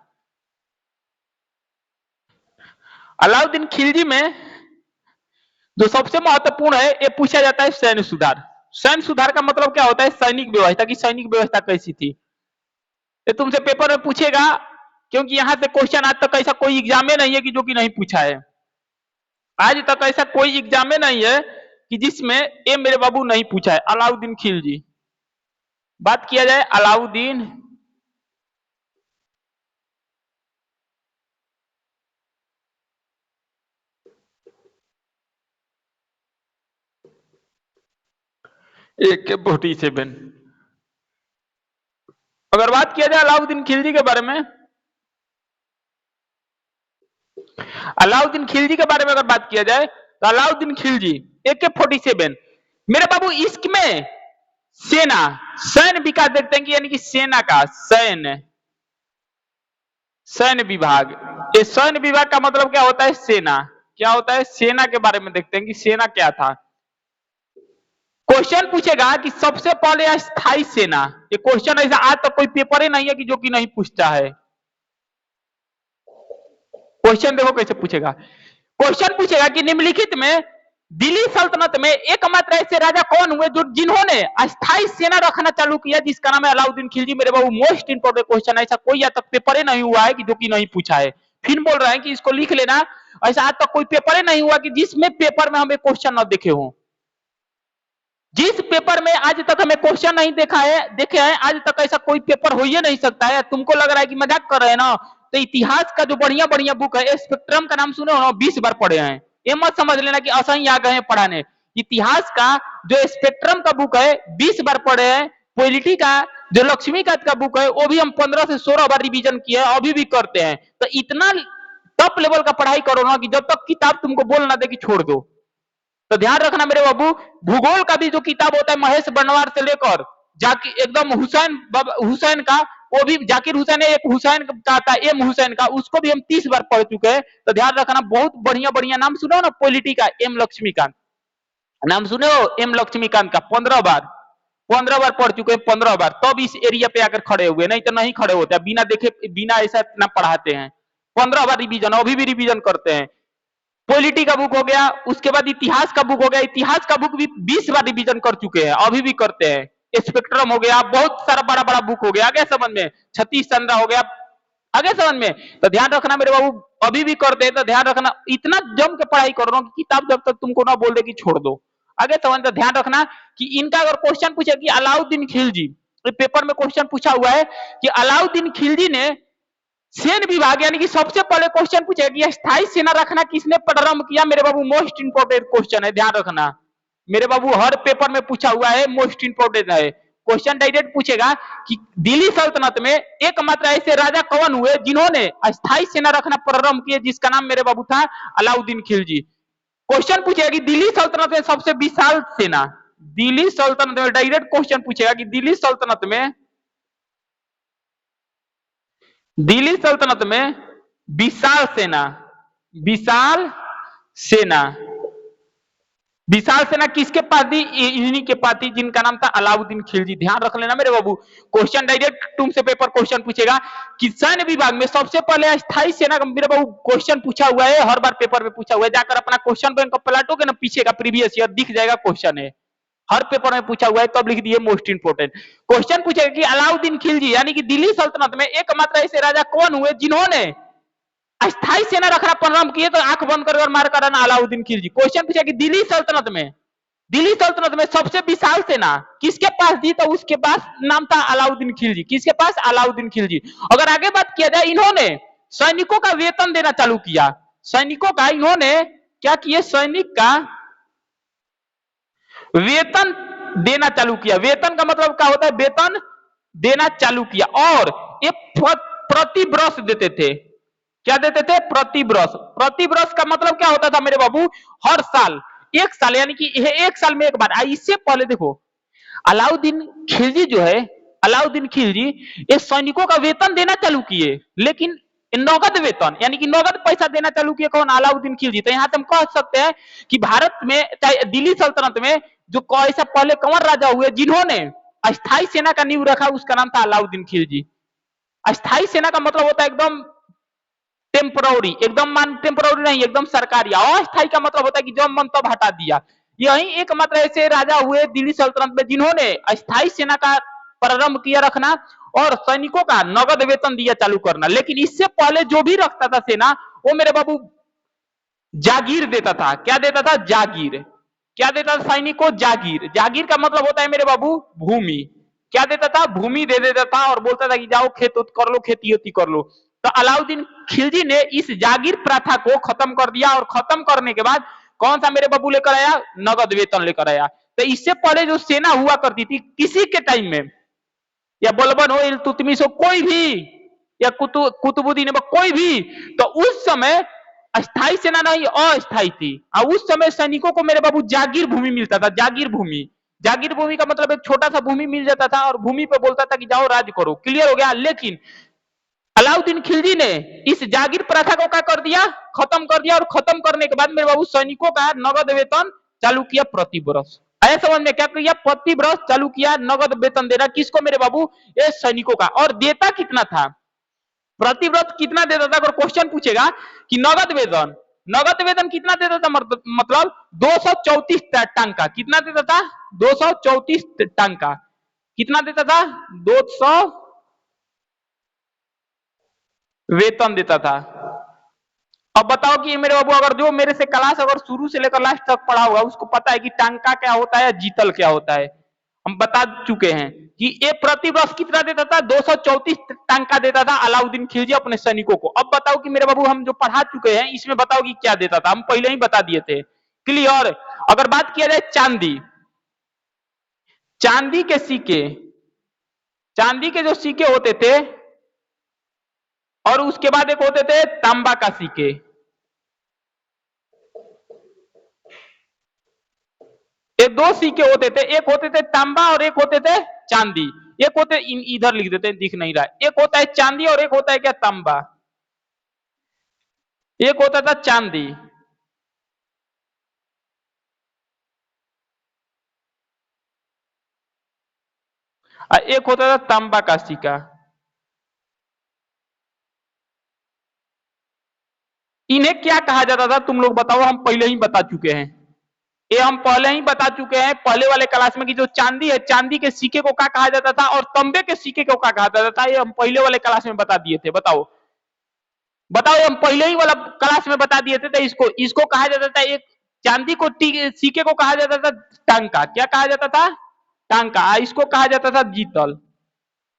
अलाउद्दीन खिलजी में जो सबसे महत्वपूर्ण है, ये पूछा जाता है सैन्य सुधार। सैन्य सुधार का मतलब क्या होता है? सैनिक व्यवस्था की सैनिक व्यवस्था कैसी थी, ये तुमसे पेपर में पूछेगा। क्योंकि यहां से क्वेश्चन आज तक ऐसा कोई एग्जाम में नहीं है कि जो कि नहीं पूछा है। आज तक ऐसा कोई एग्जाम में नहीं है कि जिसमें ये मेरे बाबू नहीं पूछा है। अलाउद्दीन खिलजी, बात किया जाए अलाउद्दीन AK-47। अगर बात किया जाए अलाउद्दीन खिलजी के बारे में, अलाउद्दीन खिलजी के बारे में अगर बात किया जाए तो अलाउद्दीन खिलजी AK-47 मेरे बाबू इसमें सेना सैन्य विकास देखते हैं कि यानी कि सेना का सैन्य सैन्य विभाग। ये सैन्य विभाग का मतलब क्या होता है? सेना। क्या होता है? सेना के बारे में देखते हैं कि सेना क्या था। क्वेश्चन पूछेगा कि सबसे पहले अस्थाई सेना। ये क्वेश्चन ऐसा आज तक कोई पेपर ही नहीं है कि जो कि नहीं पूछता है। क्वेश्चन देखो कैसे पूछेगा। क्वेश्चन पूछेगा कि निम्नलिखित में दिल्ली सल्तनत में एकमात्र ऐसे राजा कौन हुए जो जिन्होंने अस्थाई सेना रखना चालू किया जिसका नाम है अलाउद्दीन खिलजी। मेरे बाबू मोस्ट इंपोर्टेंट क्वेश्चन, ऐसा कोई आज तक पेपर ही नहीं हुआ है कि जो कि नहीं पूछा है। फिर बोल रहे हैं कि इसको लिख लेना, ऐसा आज तक कोई पेपर ही नहीं हुआ कि जिसमें पेपर में हमें क्वेश्चन न देखे हो। जिस पेपर में आज तक हमें क्वेश्चन नहीं देखा है देखे हैं, आज तक ऐसा कोई पेपर हो ही नहीं सकता है। तुमको लग रहा है कि मजाक कर रहे हैं ना, तो इतिहास का जो बढ़िया बढ़िया बुक है, स्पेक्ट्रम का नाम सुने हो ना, 20 बार पढ़े हैं। ये मत समझ लेना कि असही आ गए हैं पढ़ाने। इतिहास का जो स्पेक्ट्रम का बुक है 20 बार पढ़े हैं। पॉलिटी का जो लक्ष्मीकांत का बुक है वो भी हम 15 से 16 बार रिवीजन किए हैं, अभी भी करते हैं। तो इतना टॉप लेवल का पढ़ाई करो ना कि जब तक किताब तुमको बोल ना दे कि छोड़ दो। तो ध्यान रखना मेरे बाबू, भूगोल का भी जो किताब होता है महेश बनवार से लेकर जाकिर एकदम हुसैन का, वो भी जाकिर हुसैन है, एक हुसैन का था एम हुसैन का, उसको भी हम 30 बार पढ़ चुके हैं। तो ध्यान रखना, बहुत बढ़िया बढ़िया नाम सुनो ना, पॉलिटी का एम लक्ष्मीकांत नाम सुने हो, एम लक्ष्मीकांत का 15 बार पढ़ चुके हैं, 15 बार। तब इस एरिया पे आकर खड़े हुए, नहीं तो नहीं खड़े होते बिना देखे, बिना ऐसा ना पढ़ाते हैं। 15 बार रिवीजन, अभी भी रिवीजन करते हैं। पॉलिटी का बुक हो गया, उसके बाद इतिहास का बुक हो गया, इतिहास का बुक भी 20 बार रिवीजन कर चुके हैं, अभी भी करते हैं। स्पेक्ट्रम हो गया, बहुत सारा बड़ा बड़ा बुक हो गया, आगे समझ में, 36 चंद्रा हो गया, आगे समझ में। तो ध्यान रखना मेरे बाबू, अभी भी करते हैं। तो ध्यान रखना, इतना जम के पढ़ाई करो कि किताब जब तक तुमको ना बोल दे कि छोड़ दो। आगे समझ। तो ध्यान रखना कि इनका अगर क्वेश्चन पूछे कि अलाउद्दीन खिलजी, पेपर में क्वेश्चन पूछा हुआ है कि अलाउद्दीन खिलजी ने सेना विभाग, यानी कि सबसे पहले क्वेश्चन पूछे कि स्थायी सेना रखना किसने प्रारंभ किया। मेरे बाबू मोस्ट इंपोर्टेंट क्वेश्चन है, ध्यान रखना मेरे बाबू, हर पेपर में पूछा हुआ है, मोस्ट इंपोर्टेंट है। क्वेश्चन डायरेक्ट पूछेगा कि दिल्ली सल्तनत में एकमात्र ऐसे राजा कौन हुए जिन्होंने अस्थायी सेना रखना प्रारंभ किया, जिसका नाम मेरे बाबू था अलाउद्दीन खिलजी। क्वेश्चन पूछेगा कि दिल्ली सल्तनत में सबसे विशाल सेना, दिल्ली सल्तनत में डायरेक्ट क्वेश्चन पूछेगा कि दिल्ली सल्तनत में विशाल सेना, विशाल सेना, विशाल सेना किसके पास थी? इन्हीं के पास थी, जिनका नाम था अलाउद्दीन खिलजी। ध्यान रख लेना मेरे बाबू, क्वेश्चन डायरेक्ट तुमसे पेपर क्वेश्चन पूछेगा कि सैन्य विभाग में सबसे पहले अस्थायी सेना का, मेरे बाबू क्वेश्चन पूछा हुआ है, हर बार पेपर में पूछा हुआ है। जाकर अपना क्वेश्चन बैंक पलटोगे ना, पीछे का प्रीवियस ईयर दिख जाएगा, क्वेश्चन है, हर पेपर में पूछा हुआ है, तब लिख दिए मोस्ट इंपोर्टेंट। क्वेश्चन पूछेगा कि अलाउद्दीन खिलजी यानी कि दिल्ली सल्तनत में एकमात्र ऐसे राजा कौन हुए जिन्होंने अस्थायी सेना रखना प्रारंभ किए। तो आंख बंद कर मार कर अलाउद्दीन खिलजी। क्वेश्चन पूछा कि दिल्ली सल्तनत में दिल्ली सल्तनत में सबसे विशाल सेना किसके पास थी? तो उसके पास नाम था अलाउद्दीन खिलजी। किसके पास? अलाउद्दीन खिलजी। अगर आगे बात किया जाए, इन्होंने सैनिकों का वेतन देना चालू किया। सैनिकों का इन्होंने क्या किए? सैनिक का वेतन देना चालू किया। वेतन का मतलब क्या होता है? वेतन देना चालू किया। और ये प्रति वर्ष देते थे। क्या देते थे? प्रति वर्ष। प्रति वर्ष का मतलब क्या होता था मेरे बाबू? हर साल, एक साल, यानी कि एक साल में एक बार। इससे पहले देखो, अलाउद्दीन खिलजी जो है, अलाउद्दीन खिलजी ये सैनिकों का वेतन देना चालू किए, लेकिन नगद वेतन यानी कि नगद पैसा देना चालू किए। कौन? अलाउद्दीन खिलजी। तो यहाँ से हम कह सकते हैं कि भारत में, चाहे दिल्ली सल्तनत में, जो ऐसा पहले कंवर राजा हुए जिन्होंने अस्थायी सेना का नींव रखा, उसका नाम था अलाउद्दीन खिलजी। अस्थायी सेना का मतलब होता है एकदम टेम्पररी, एकदम टेम्पररी नहीं, एकदम सरकारी। अस्थायी का मतलब होता है कि जब मन तब हटा दिया। यही एकमात्र ऐसे राजा हुए दिल्ली सल्तनत में जिन्होंने अस्थायी सेना का प्रारंभ किया रखना और सैनिकों का नगद वेतन दिया चालू करना। लेकिन इससे पहले जो भी रखता था सेना, वो मेरे बाबू जागीर देता था। क्या देता था? जागीर। क्या देता था सैनिक को? जागीर। जागीर का मतलब होता है मेरे बाबू भूमि। क्या देता था? भूमि दे देता था और बोलता था कि जाओ खेत कर लो, खेती होती कर लो। तो अलाउद्दीन खिलजी ने इस जागीर प्रथा को खत्म कर दिया और खत्म करने के बाद कौन सा मेरे बाबू लेकर आया? नगद वेतन लेकर आया। तो इससे पहले जो सेना हुआ करती थी किसी के टाइम में, या बलबन हो, इल्तुतमिश हो, कोई भी, या कुतुबुद्दीन ऐबक कोई भी, तो उस समय अस्थायी सेना नहीं, अस्थायी थी। और उस समय सैनिकों को मेरे बाबू जागीर भूमि मिलता था। जागीर भूमि। जागीर भूमि का मतलब एक छोटा सा भूमि मिल जाता था और भूमि पे बोलता था कि जाओ राज करो। क्लियर हो गया? लेकिन अलाउद्दीन खिलजी ने इस जागीर प्रथा को क्या कर दिया? खत्म कर दिया। और खत्म करने के बाद मेरे बाबू सैनिकों का नगद वेतन चालू किया प्रति वर्ष। आया समझ में? क्या किया? प्रति वर्ष चालू किया नगद वेतन देना। किसको मेरे बाबू? ये सैनिकों का। और देता कितना था? प्रति वर्ष कितना देता था? अगर क्वेश्चन पूछेगा कि नगद वेतन, नगद वेतन कितना देता था? मतलब 234 टंका। कितना देता था? 234 टंका। कितना देता था? 200 वेतन देता था। अब बताओ कि मेरे बाबू, अगर जो मेरे से क्लास अगर शुरू से लेकर लास्ट तक पढ़ा होगा उसको पता है कि टंका क्या होता है, जीतल क्या होता है। हम बता चुके हैं कि ये प्रति वर्ष कितना देता था? 234 टंका देता था अलाउद्दीन खिलजी अपने सैनिकों को। अब बताओ कि मेरे बाबू, हम जो पढ़ा चुके हैं इसमें बताओ कि क्या देता था। हम पहले ही बता दिए थे। क्लियर? अगर बात किया जाए चांदी, चांदी के सिक्के, चांदी के जो सिक्के होते थे, और उसके बाद एक होते थे तांबा का सिक्के। ये दो सिक्के होते थे, एक होते थे तांबा और एक होते थे चांदी। एक होते, इधर लिख देते हैं, दिख नहीं रहा है। एक होता है चांदी और एक होता है क्या? तांबा। एक होता था चांदी, और एक होता था तांबा का सिक्का। इन्हें क्या कहा जाता था? तुम लोग बताओ। हम पहले ही बता चुके हैं, ये हम पहले ही बता चुके हैं पहले वाले क्लास में कि जो चांदी है, चांदी के सिक्के को क्या कहा जाता था और तांबे के सिक्के को क्या कहा जाता था। ये हम पहले वाले क्लास में बता दिए थे। बताओ बताओ, ये हम पहले ही वाला क्लास में बता दिए थे। तो इसको इसको कहा जाता था, एक चांदी को सिक्के को कहा जाता था टांका। क्या कहा जाता था? टांका। इसको कहा जाता था जीतल।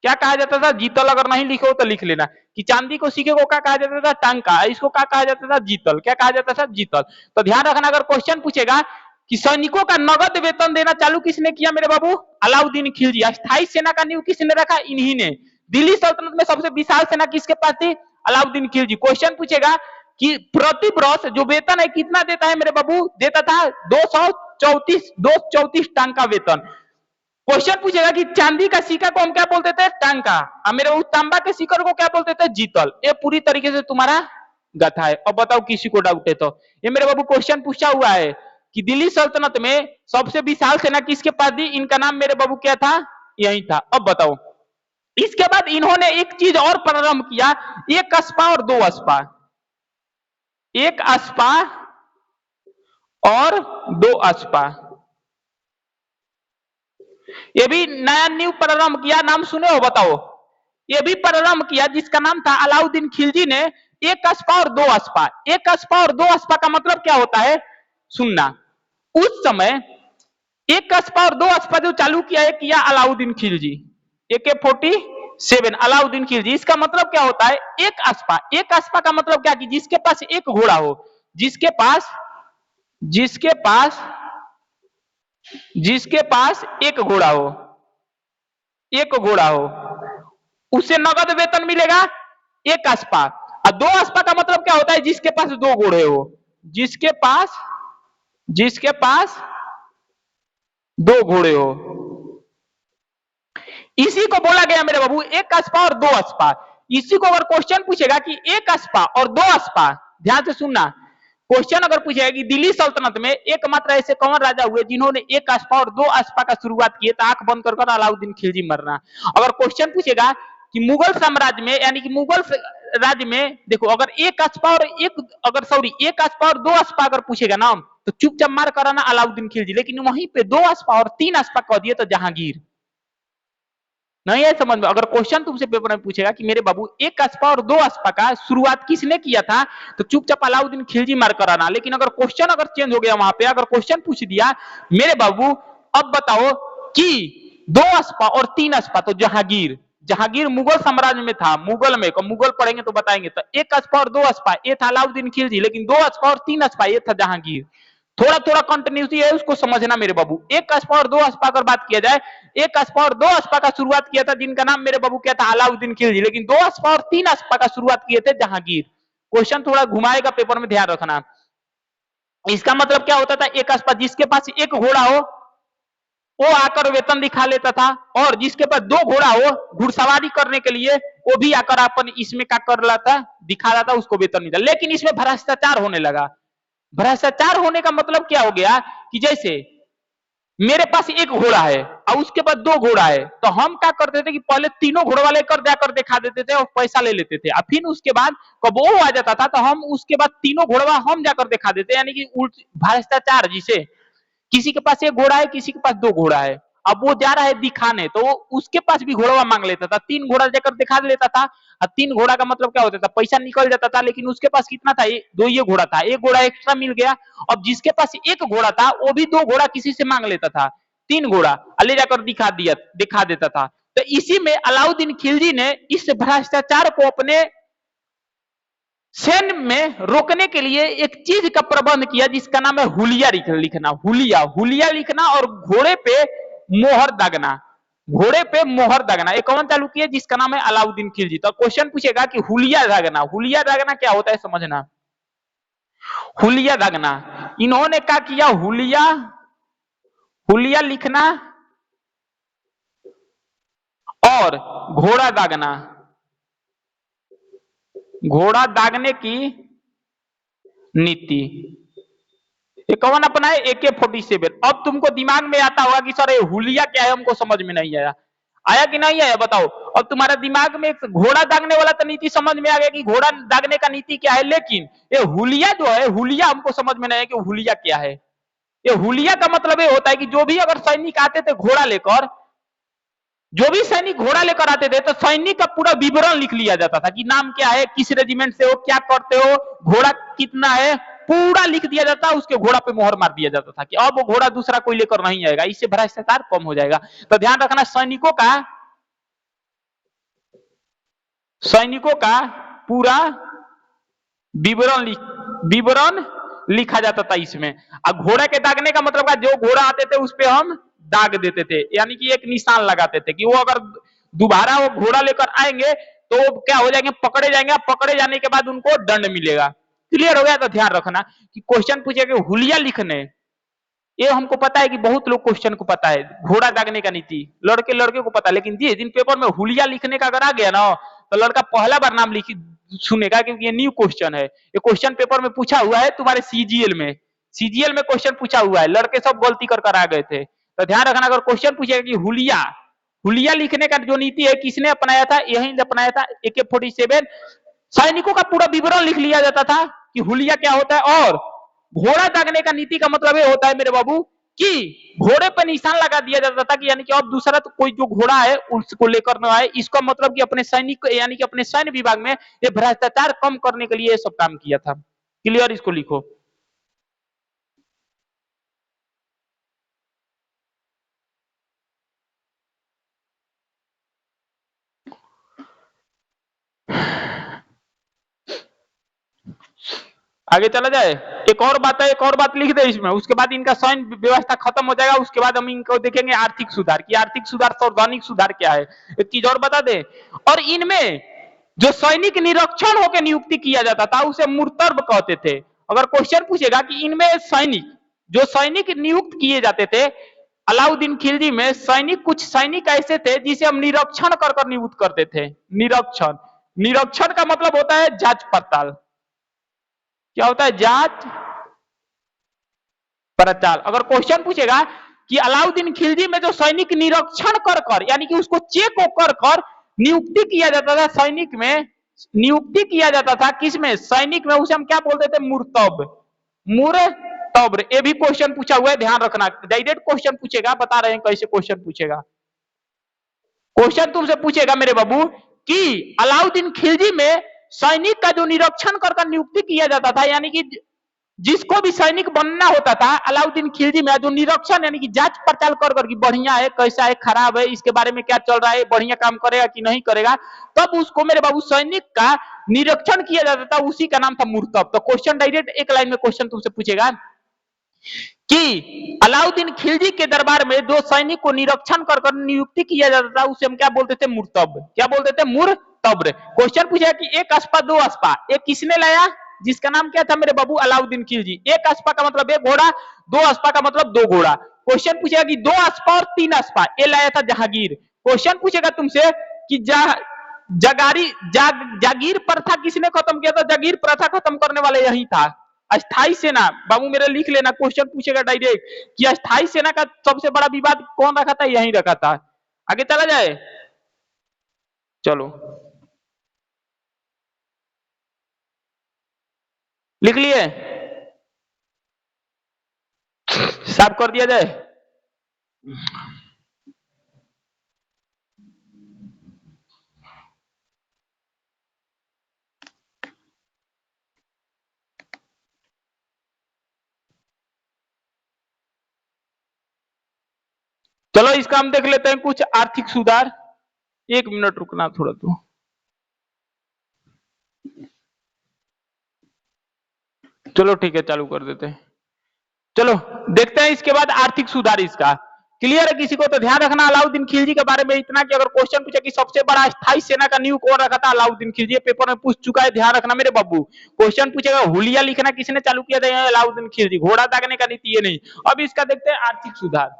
क्या कहा जाता था? जीतल। अगर नहीं लिखे हो तो लिख लेना कि चांदी को सिक्के को क्या कहा जाता था? टांका। इसको क्या कहा जाता था? जीतल। क्या कहा जाता था? जीतल। तो ध्यान रखना, अगर क्वेश्चन पूछेगा कि सैनिकों का नगद वेतन देना चालू किसने किया मेरे बाबू? अलाउद्दीन खिलजी। अस्थायी सेना का नींव किसने रखा? इन्हीं ने। दिल्ली सल्तनत में सबसे विशाल सेना किसके पास थी? अलाउद्दीन खिलजी। क्वेश्चन पूछेगा कि प्रति वर्ष जो वेतन है कितना देता है मेरे बाबू? देता था 234 टंका वेतन। क्वेश्चन पूछेगा कि चांदी का सिक्का को हम क्या बोलते थे? टांका। और मेरे तांबा के सिक्कर को क्या बोलते थे? जीतल। ये पूरी तरीके से तुम्हारा गथा है। अब बताओ किसी को डाउट है तो। ये मेरे बाबू क्वेश्चन पूछा हुआ है कि दिल्ली सल्तनत में सबसे विशाल सेना किसके पास थी? इनका नाम मेरे बाबू क्या था? यही था। अब बताओ, इसके बाद इन्होंने एक चीज और प्रारंभ किया, एक अस्पा और दो अस्पा। एक अस्पा और दो अस्पा, ये भी नया न्यू प्रारंभ किया। नाम सुने हो? बताओ। ये भी प्रारंभ किया जिसका नाम था अलाउद्दीन खिलजी ने। एक अस्पा और दो अस्पा। एक अस्पा और दो अस्पा का मतलब क्या होता है? सुनना। उस समय एक अस्पा और दो अस्पा जो चालू किया है किया अलाउद्दीन खिलजी। AK-47 अलाउद्दीन खिलजी। इसका मतलब क्या होता है? एक अस्पा का मतलब क्या कि जिसके पास एक घोड़ा हो, जिसके पास जिसके पास जिसके पास एक घोड़ा हो, एक घोड़ा हो, उसे नगद वेतन मिलेगा एक अस्पा। और दो अस्पा का मतलब क्या होता है? जिसके पास दो घोड़े हो, जिसके पास दो घोड़े हो, इसी को बोला गया मेरे बाबू एक अस्पा और दो अस्पा। इसी को अगर क्वेश्चन पूछेगा कि एक अस्पा और दो अस्पा, ध्यान से सुनना, क्वेश्चन अगर पूछेगा कि दिल्ली सल्तनत में एकमात्र ऐसे कौन राजा हुए जिन्होंने एक अस्पा और दो अस्पा का शुरुआत किए, तो आंख बंद कर अलाउद्दीन खिलजी मरना। अगर क्वेश्चन पूछेगा कि मुगल साम्राज्य में यानी कि मुगल राज्य में, देखो अगर एक अस्पा और एक अस्पा और दो अस्पा अगर पूछेगा ना, तो चुपचाप मार कराना अलाउद्दीन खिलजी। लेकिन वहीं पे दो अस्पा और तीन अस्पा कह दिए तो जहांगीर। नहीं है समझ में? अगर क्वेश्चन तुमसे पेपर में पूछेगा कि मेरे बाबू एक अस्पा और दो अस्पा का शुरुआत किसने किया था, तो चुपचाप अलाउद्दीन खिलजी मार कर आना। लेकिन अगर क्वेश्चन अगर चेंज हो गया, वहां पे अगर क्वेश्चन पूछ दिया मेरे बाबू अब बताओ कि दो अस्पा और तीन अस्पा, तो जहांगीर। जहांगीर मुगल साम्राज्य में था, मुगल में, मुगल पढ़ेंगे तो बताएंगे। तो एक अस्पा और दो अस्पा ये था अलाउद्दीन खिलजी, लेकिन दो अस्पा और तीन अस्पा ये था जहांगीर। थोड़ा थोड़ा कंटिन्यूटी है, उसको समझना मेरे बाबू। एक अस्पा और दो अस्पा अगर बात किया जाए, एक अस्पा और दो अस्पा का शुरुआत किया था जिनका नाम मेरे बाबू क्या था? अलाउद्दीन खिलजी। लेकिन दो अस्पा और तीन अस्पा का शुरुआत किए थे जहांगीर। क्वेश्चन थोड़ा घुमाएगा पेपर में, ध्यान रखना। इसका मतलब क्या होता था? एक अस्पा जिसके पास एक घोड़ा हो वो आकर वेतन दिखा लेता था, और जिसके पास दो घोड़ा हो घुड़सवारी करने के लिए वो भी आकर अपन इसमें क्या कर रहा था? दिखा रहा था, उसको वेतन मिलता। लेकिन इसमें भ्रष्टाचार होने लगा। भ्रष्टाचार होने का मतलब क्या हो गया कि जैसे मेरे पास एक घोड़ा है और उसके पास दो घोड़ा है, तो हम क्या करते थे कि पहले तीनों घोड़ा वाले कर जाकर दिखा देते थे और पैसा ले लेते थे, और फिर उसके बाद कब वो आ जाता था तो हम उसके बाद तीनों घोड़ा हम जाकर दिखा देते, यानी कि भ्रष्टाचार। जिसे किसी के पास एक घोड़ा है, किसी के पास दो घोड़ा है, अब वो जा रहा है दिखाने, तो वो उसके पास भी घोड़ा मांग लेता था, तीन घोड़ा जाकर दिखा लेता था। और तीन घोड़ा का मतलब क्या होता था? पैसा निकल जाता था। लेकिन उसके पास कितना था? दो ये घोड़ा था, एक घोड़ा एक्स्ट्रा मिल गया। अब जिसके पास एक घोड़ा था वो भी दो घोड़ा किसी से मांग लेता था, तीन घोड़ा ले जाकर दिखा देता था। तो इसी में अलाउद्दीन खिलजी ने इस भ्रष्टाचार को अपने सैन्य में रोकने के लिए एक चीज का प्रबंध किया जिसका नाम है हुलिया लिखना। हुलिया लिखना और घोड़े पे मोहर दागना। घोड़े पे मोहर दागना एक कौन चालू किया? जिसका नाम है अलाउद्दीन खिलजी। तो क्वेश्चन पूछेगा कि हुलिया दागना क्या होता है, समझना। हुलिया दागना, इन्होंने क्या किया? हुलिया लिखना और घोड़ा दागना, घोड़ा दागने की नीति ये कौन अपनाए? AK-47। अब तुमको दिमाग में आता होगा कि सर ये हुलिया क्या है, हमको समझ में नहीं आया। आया कि नहीं आया बताओ? अब तुम्हारे दिमाग में घोड़ा दागने वाला तो नीति समझ में आ गया कि घोड़ा दागने का नीति क्या है, लेकिन ये हुलिया जो है, हुलिया हमको समझ में नहीं है कि हुलिया क्या है। ये हुलिया का मतलब ये होता है कि जो भी अगर सैनिक आते थे घोड़ा लेकर, जो भी सैनिक घोड़ा लेकर आते थे तो सैनिक का पूरा विवरण लिख लिया जाता था कि नाम क्या है, किस रेजिमेंट से हो, क्या करते हो, घोड़ा कितना है, पूरा लिख दिया जाता। उसके घोड़ा पे मोहर मार दिया जाता था कि अब वो घोड़ा दूसरा कोई लेकर नहीं आएगा। इससे भ्रष्टाचार कम हो जाएगा। तो ध्यान रखना, सैनिकों का पूरा विवरण लिखा जाता था इसमें। अब घोड़ा के दागने का मतलब का जो घोड़ा आते थे उस पे हम दाग देते थे, यानी कि एक निशान लगाते थे कि वो अगर दोबारा वो घोड़ा लेकर आएंगे तो क्या हो जाएंगे? पकड़े जाएंगे। पकड़े जाने के बाद उनको दंड मिलेगा। क्लियर हो गया? तो ध्यान रखना कि क्वेश्चन पूछेगा हुलिया लिखने, ये हमको पता है कि बहुत लोग क्वेश्चन को पता है, घोड़ा दागने का नीति लड़के को पता है। लेकिन जिस दिन पेपर में हुलिया लिखने का अगर आ गया ना, तो लड़का पहला बार नाम लिखी सुनेगा, क्योंकि ये न्यू क्वेश्चन है। ये क्वेश्चन पेपर में पूछा हुआ है तुम्हारे सीजीएल में क्वेश्चन पूछा हुआ है। लड़के सब गलती कर आ गए थे। तो ध्यान रखना, अगर क्वेश्चन पूछेगा कि हुलिया लिखने का जो नीति है किसने अपनाया था, यही अपनाया था AK-47। सैनिकों का पूरा विवरण लिख लिया जाता था कि हुलिया क्या होता है। और घोड़ा दागने का नीति का मतलब ये होता है मेरे बाबू कि घोड़े पर निशान लगा दिया जाता था कि यानी कि अब दूसरा तो कोई जो घोड़ा है उसको लेकर न आए। इसका मतलब कि अपने सैनिक यानी कि अपने सैन्य विभाग में ये भ्रष्टाचार कम करने के लिए ये सब काम किया था। क्लियर? इसको लिखो। आगे चला जाए। एक और बात है, एक और बात लिख दे इसमें, उसके बाद इनका सैन्य व्यवस्था खत्म हो जाएगा। उसके बाद हम इनको देखेंगे आर्थिक सुधार की, आर्थिक सुधार संवैधानिक सुधार क्या है। एक चीज और बता दे, और इनमें जो सैनिक निरीक्षण होकर नियुक्ति किया जाता था उसे मुर्तब कहते थे। अगर क्वेश्चन पूछेगा कि इनमें सैनिक, जो सैनिक नियुक्त किए जाते थे अलाउद्दीन खिलजी में, सैनिक, कुछ सैनिक ऐसे थे जिसे हम निरीक्षण कर कर नियुक्त करते थे। निरीक्षण, निरीक्षण का मतलब होता है जांच पड़ताल। क्या होता है? जांच पड़ताल। अगर क्वेश्चन पूछेगा कि अलाउद्दीन खिलजी में जो सैनिक निरीक्षण कर कर, यानी कि उसको चेक कर कर नियुक्ति किया जाता था, सैनिक में नियुक्ति किया जाता था, किसमें? सैनिक में, उसे हम क्या बोलते थे? मुर्तब। मुर्तब, ये भी क्वेश्चन पूछा हुआ है, ध्यान रखना। डायरेक्ट क्वेश्चन पूछेगा, बता रहे हैं कैसे क्वेश्चन पूछेगा। क्वेश्चन तुमसे पूछेगा मेरे बाबू कि अलाउद्दीन खिलजी में सैनिक का जो निरीक्षण कर कर नियुक्ति किया जाता था, यानी कि जिसको भी सैनिक बनना होता था अलाउद्दीन खिलजी में, जो निरीक्षण यानी कि जांच पड़ताल कर कर कि बढ़िया है, कैसा है, खराब है, इसके बारे में क्या चल रहा है, बढ़िया काम करेगा कि नहीं करेगा, तब उसको मेरे बाबू सैनिक का निरीक्षण किया जाता था, उसी का नाम था मुर्तब। तो क्वेश्चन डायरेक्ट एक लाइन में क्वेश्चन तुमसे पूछेगा कि अलाउद्दीन खिलजी के दरबार में जो सैनिक को निरीक्षण कर कर नियुक्ति किया जाता था उसे हम क्या बोलते थे? मुर्तब। क्या बोलते थे? मुर्तब। क्वेश्चन पूछेगा कि एक अस्पा दो अस्पा, एक किसने लाया? जिसका नाम क्या था मेरे बाबू? अलाउद्दीन खिलजी। एक अस्पा का मतलब एक घोड़ा, दो अस्पा का मतलब दो घोड़ा। क्वेश्चन पूछेगा कि दो अस्पा और तीन अस्पा, ये लाया था जहांगीर। क्वेश्चन पूछेगा तुमसे कि जागीर प्रथा किसने खत्म किया था? जागीर प्रथा खत्म करने वाले यही था अस्थाई सेना। बाबू मेरे लिख लेना, क्वेश्चन पूछेगा डायरेक्ट कि अस्थाई सेना का सबसे बड़ा विवाद कौन रखा था? यही रखा था। आगे चला जाए, चलो लिख लिए, साफ कर दिया जाए। चलो इसका हम देख लेते हैं कुछ आर्थिक सुधार। एक मिनट रुकना थोड़ा, तो चलो ठीक है, चालू कर देते हैं। चलो देखते हैं इसके बाद आर्थिक सुधार इसका। क्लियर है किसी को? तो ध्यान रखना अलाउद्दीन खिलजी के बारे में इतना कि अगर क्वेश्चन पूछे कि सबसे बड़ा स्थायी सेना का नींव कौन रखा था? अलाउद्दीन खिलजी। पेपर में पूछ चुका है, ध्यान रखना मेरे बाबू। क्वेश्चन पूछेगा हुलिया लिखना किसने चालू किया था? अलाउद्दीन खिलजी। घोड़ा दागने का नीति ये नहीं। अब इसका देखते हैं आर्थिक सुधार।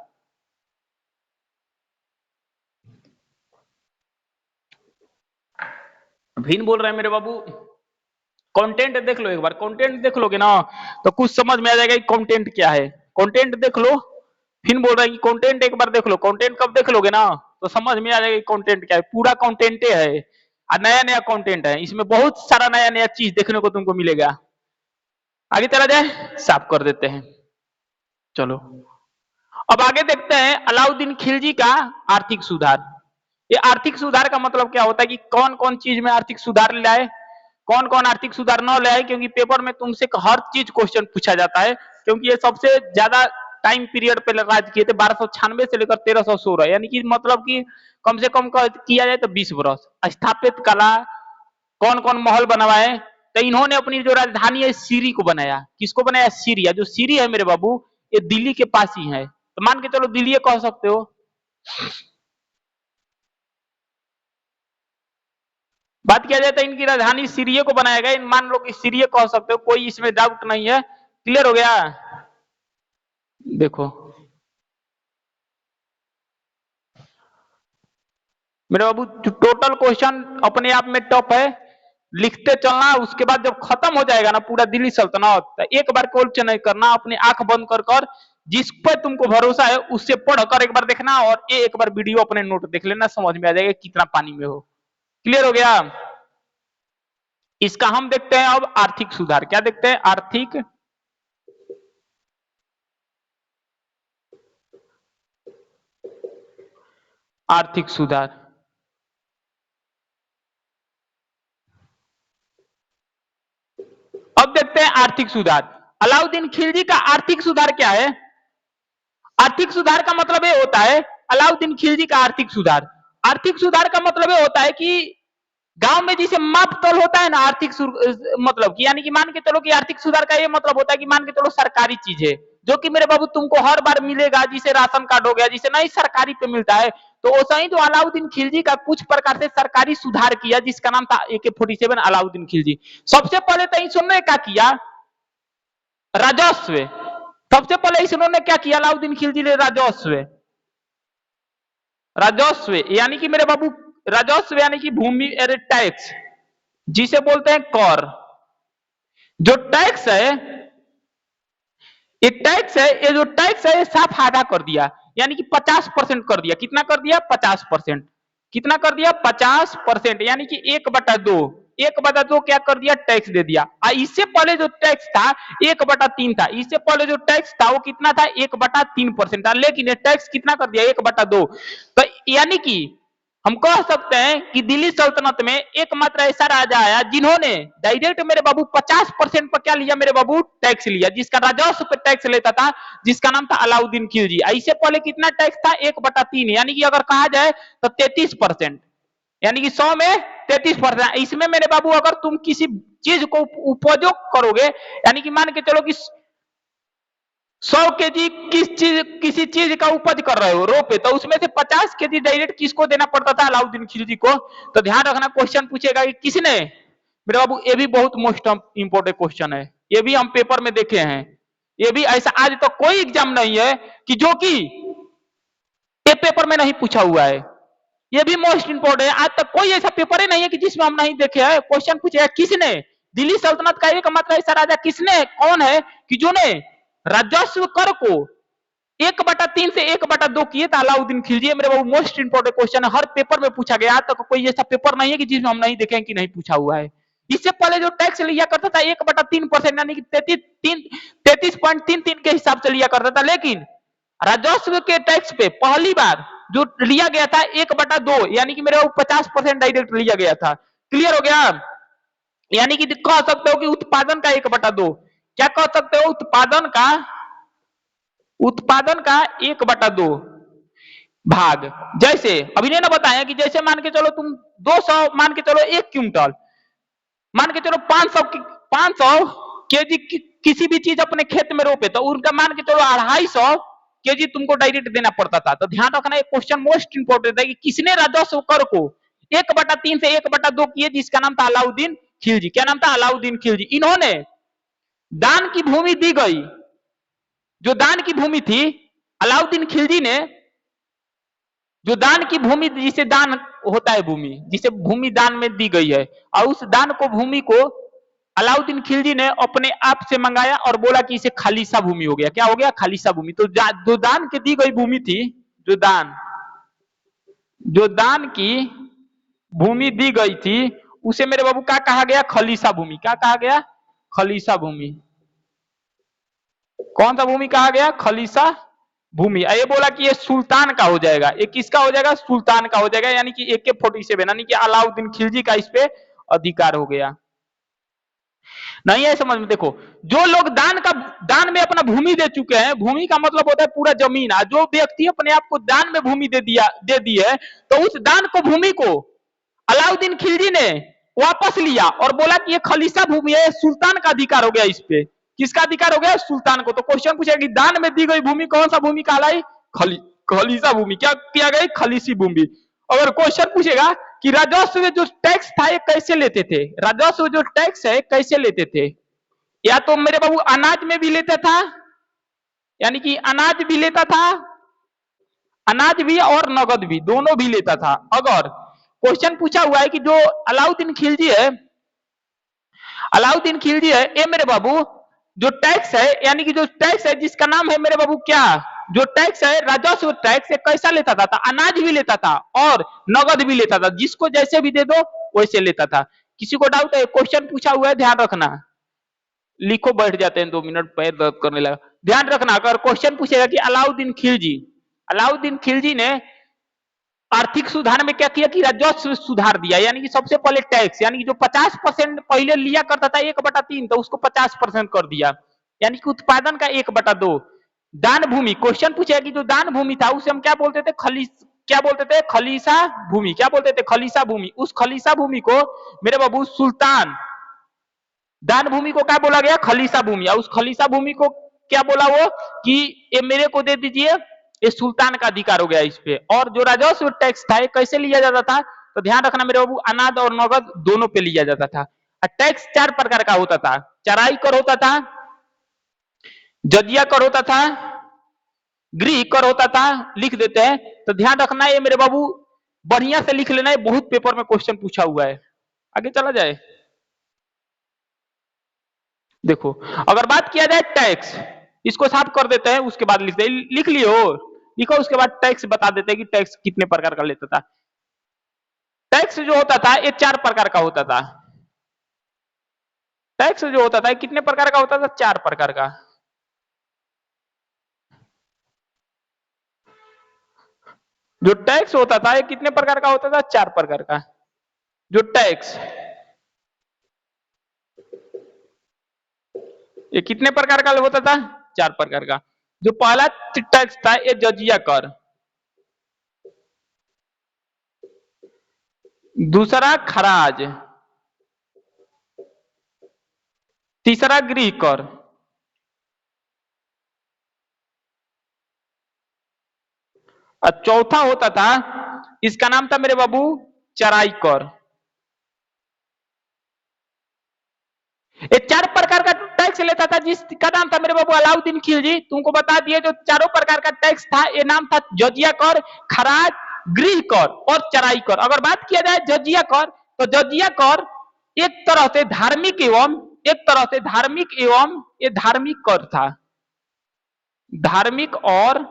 भिन्न बोल रहे हैं मेरे बाबू। कंटेंट देख लो एक बार, कंटेंट देख लोगे ना तो कुछ समझ में आ जाएगा कि कंटेंट क्या है। कंटेंट देख लो, फिर बोल रहा है कि कंटेंट एक बार देख लो। कंटेंट कब देख लोगे ना तो समझ में आ जाएगा कि कंटेंट क्या है। पूरा कंटेंट है, नया नया कंटेंट है, इसमें बहुत सारा नया नया चीज देखने को तुमको मिलेगा। आगे चला जाए, साफ कर देते हैं। चलो अब आगे देखते हैं अलाउद्दीन खिलजी का आर्थिक सुधार। ये आर्थिक सुधार का मतलब क्या होता है कि कौन कौन चीज में आर्थिक सुधार लाए, कौन कौन आर्थिक सुधार न लाए, क्योंकि पेपर में तुमसे हर चीज क्वेश्चन पूछा जाता है। क्योंकि ये सबसे ज्यादा टाइम पीरियड पे राज किए थे, 1296 से लेकर 1316, यानी कि मतलब कि कम से कम किया जाए तो 20 वर्ष। स्थापित कला, कौन कौन महल बनवाए, तो इन्होंने अपनी जो राजधानी है सीरी को बनाया। किसको बनाया? सीरिया। जो सीरी है मेरे बाबू ये दिल्ली के पास ही है, तो मान के चलो दिल्ली कह सकते हो। बात किया जाए तो इनकी राजधानी सीरिया को बनाया गया, मान लो कि सीरिया कह सकते हो, कोई इसमें डाउट नहीं है। क्लियर हो गया? देखो मेरे बाबू टोटल क्वेश्चन अपने आप में टफ है, लिखते चलना। उसके बाद जब खत्म हो जाएगा ना पूरा दिल्ली सल्तनत, तो एक बार क्वेश्चन नहीं करना, अपनी आंख बंद कर कर जिस पर तुमको भरोसा है उससे पढ़कर एक बार देखना, और ये एक बार वीडियो अपने नोट देख लेना, समझ में आ जाएगा कितना पानी में हो। क्लियर हो गया? इसका हम देखते हैं अब आर्थिक सुधार। क्या देखते हैं? आर्थिक आर्थिक सुधार। अब देखते हैं आर्थिक सुधार। अलाउद्दीन खिलजी का आर्थिक सुधार क्या है? आर्थिक सुधार का मतलब ये होता है, अलाउद्दीन खिलजी का आर्थिक सुधार, आर्थिक सुधार का मतलब ये होता है कि गांव में जिसे मापतौल होता है ना आर्थिक मतलब कि यानी कि मान के चलो कि आर्थिक सुधार का ये मतलब होता है कि मान के चलो सरकारी चीज है जो कि मेरे बाबू तुमको हर बार मिलेगा, जिसे राशन कार्ड हो गया, जिसे नहीं सरकारी पे मिलता है। तो वैसा ही जो अलाउद्दीन खिलजी का कुछ प्रकार से सरकारी सुधार किया जिसका नाम था AK-47 अलाउद्दीन खिलजी। सबसे पहले तो इन्होंने क्या किया, राजस्व। सबसे पहले इन्होंने क्या किया अलाउद्दीन खिलजी ने, राजस्व। राजस्व यानी कि मेरे बाबू राजस्व यानी कि भूमि टैक्स जिसे बोलते हैं कर। जो टैक्स है ये टैक्स है, ये जो टैक्स है ये साफ आधा कर दिया, यानी कि 50% कर दिया। कितना कर दिया, 50%। कितना कर दिया, 50%, यानी कि 1/2। 1/2 क्या कर दिया, टैक्स दे दिया। इससे पहले जो टैक्स था 1/3 था। इससे पहले जो टैक्स था वो कितना था, 1/3% था, लेकिन ये टैक्स कितना कर दिया, 1/2। तो यानी कि हम कह सकते हैं कि दिल्ली सल्तनत में एकमात्र ऐसा राजा आया जिन्होंने डायरेक्ट मेरे बाबू 50% पर क्या लिया, मेरे बाबू टैक्स लिया, जिसका राजस्व पे टैक्स लेता था, जिसका नाम था अलाउद्दीन खिलजी। इससे पहले कितना टैक्स था, 1/3, यानी कि अगर कहा जाए तो 33%, यानी कि 100 में 33%। इसमें मेरे बाबू अगर तुम किसी चीज को उपयोग करोगे, यानी कि मान के चलो कि 100 kg किसी चीज का उपज कर रहे हो रोपे, तो उसमें से 50 kg डायरेक्ट किसको देना पड़ता था, अलाउद्दीन खिलजी को। तो ध्यान रखना, क्वेश्चन पूछेगा कि किसने, मेरे बाबू ये भी बहुत मोस्ट इंपोर्टेंट क्वेश्चन है, ये भी हम पेपर में देखे हैं। ये भी ऐसा आज तक तो कोई एग्जाम नहीं है कि जो कि ये पेपर में नहीं पूछा हुआ है। ये भी मोस्ट इंपोर्टेंट है, आज तक कोई ऐसा पेपर ही नहीं है कि जिसमें हम नहीं देखे हैं। क्वेश्चन पूछेगा किसने, दिल्ली सल्तनत का एकमात्र ऐसा राजा किसने, कौन है कि जो ने राजस्व कर को 1/3 से 1/2 किए था, अलाउद्दीन खिलजी। मेरे बाबू मोस्ट इंपोर्टेंट क्वेश्चन है, हर पेपर में पूछा गया। आज तक कोई ऐसा पेपर नहीं है कि जिसमें हम नहीं देखें कि नहीं पूछा हुआ है। इससे पहले जो टैक्स लिया करता था 1/3%, यानी कि 33.33 के हिसाब से लिया करता था, लेकिन राजस्व के टैक्स पे पहली बार जो लिया गया था 1/2, यानी कि मेरे 50% डायरेक्ट लिया गया था। क्लियर हो गया, यानी कि कह सकते हो कि उत्पादन का 1/2, क्या कह सकते हो, उत्पादन का 1/2 भाग। जैसे अभी ने ना बताया कि जैसे मान के चलो तुम 200, मान के चलो 1 क्विंटल, मान के चलो 500 kg किसी भी चीज अपने खेत में रोपे, तो उनका मान के चलो 250 kg तुमको डायरेक्ट देना पड़ता था। तो ध्यान रखना, एक क्वेश्चन मोस्ट इंपोर्टेंट है कि किसने राजस्व कर को 1/3 से 1/2 किए, जिसका नाम था अलाउद्दीन खिलजी। क्या नाम था, अलाउद्दीन खिलजी। इन्होंने दान की भूमि दी गई, जो दान की भूमि थी अलाउद्दीन खिलजी ने, जो दान की भूमि, जिसे दान होता है भूमि, जिसे भूमि दान में दी गई है, और उस दान को भूमि को अलाउद्दीन खिलजी ने अपने आप से मंगाया और बोला कि इसे खालिसा भूमि हो गया। क्या हो गया, खालिसा भूमि। तो जो दान की दी गई भूमि थी, जो दान की भूमि दी गई थी, उसे मेरे बाबू क्या कहा गया, खलीसा भूमि। क्या कहा गया, खलीसा भूमि। कौन सा भूमि कहा गया, खलीसा भूमि। ये बोला कि ये सुल्तान का हो जाएगा, ये किसका हो जाएगा, सुल्तान का हो जाएगा, यानी कि AK-47, यानी कि अलाउद्दीन खिलजी का इस पे अधिकार हो गया। नहीं है समझ में, देखो जो लोग दान में अपना भूमि दे चुके हैं, भूमि का मतलब होता है पूरा जमीन। जो व्यक्ति अपने आप को दान में भूमि दे दी है, तो उस दान को, भूमि को अलाउद्दीन खिलजी ने वापस लिया और बोला कि ये खलीसा भूमि है, सुल्तान का अधिकार हो गया इस पे। किसका अधिकार हो गया, सुल्तान को। तो क्वेश्चन पूछेगा कि दान में दी गई भूमि कौन सा भूमि कहलाई, खलीसा भूमि। क्या किया गया, खलीसी भूमि। अगर क्वेश्चन पूछेगा कि राजस्व जो टैक्स था ये कैसे लेते थे, राजस्व जो टैक्स है कैसे लेते थे, या तो मेरे बाबू अनाज में भी लेता था, यानी कि अनाज भी लेता था, अनाज भी और नगद भी, दोनों भी लेता था। अगर क्वेश्चन पूछा हुआ है कि जो अलाउद्दीन खिलजी है, अलाउद्दीन खिलजी है, ये मेरे बाबू जो टैक्स है, यानी कि जो टैक्स है जिसका नाम है मेरे बाबू क्या, जो टैक्स है राजस्व टैक्स, कैसा लेता था, अनाज भी लेता था और नगद भी लेता था, जिसको जैसे भी दे दो वैसे लेता था। किसी को डाउट है, क्वेश्चन पूछा हुआ है, ध्यान रखना। लिखो, बैठ जाते हैं 2 मिनट, पैर दर्द करने लगा। ध्यान रखना, अगर क्वेश्चन पूछेगा कि अलाउद्दीन खिलजी ने आर्थिक सुधार में क्या किया कि राजस्व सुधार दिया, यानी कि सबसे पहले टैक्स, यानी कि जो 50% पहले लिया करता था 1/3, तो उसको 50% कर दिया, यानी कि उत्पादन का 1/2। दान भूमि, क्वेश्चन पूछेगा कि जो दान भूमि था उसे हम क्या बोलते थे, क्या बोलते थे, खलीसा भूमि, क्या बोलते थे, खलीसा भूमि। उस खलीसा भूमि को मेरे बाबू सुल्तान, दान भूमि को क्या बोला गया, खलीसा भूमि। और उस खलीसा भूमि को क्या बोला वो कि ये मेरे को दे दीजिए, ये सुल्तान का अधिकार हो गया इस पे। और जो राजस्व टैक्स था ये कैसे लिया जाता था, तो ध्यान रखना मेरे बाबू, अनाद और नगद दोनों पे लिया जाता था। टैक्स 4 प्रकार का होता था, चराई कर होता था, जजिया कर होता था, गृह कर होता था। लिख देते हैं, तो ध्यान रखना ये मेरे बाबू, बढ़िया से लिख लेना, है बहुत पेपर में क्वेश्चन पूछा हुआ है। आगे चला जाए, देखो अगर बात किया जाए टैक्स, इसको साफ कर देते हैं, उसके बाद लिख लियो, लिखो, उसके बाद टैक्स बता देते हैं कि टैक्स कितने प्रकार का लेता था। टैक्स जो होता था ये 4 प्रकार का होता था। टैक्स जो होता था कितने प्रकार का होता था, 4 प्रकार का। जो टैक्स होता था ये कितने प्रकार का होता था, 4 प्रकार का। जो टैक्स ये कितने प्रकार का होता था, 4 प्रकार का। जो पहला टैक्स था ये जजिया कर, दूसरा खराज, तीसरा गृह कर, और चौथा होता था, इसका नाम था मेरे बाबू चराई कर। ये 4 प्रकार का टैक्स लेता था, जिसका नाम था मेरे बाबू अलाउद्दीन खिलजी। तुमको बता दिए जो चारों प्रकार का टैक्स था ये नाम था जजिया कर, खराज, गृह कर और चराई कर। अगर बात किया जाए जजिया कर, तो जजिया कर एक तरह से धार्मिक एवं, एक तरह से धार्मिक एवं, ये धार्मिक कर था, धार्मिक और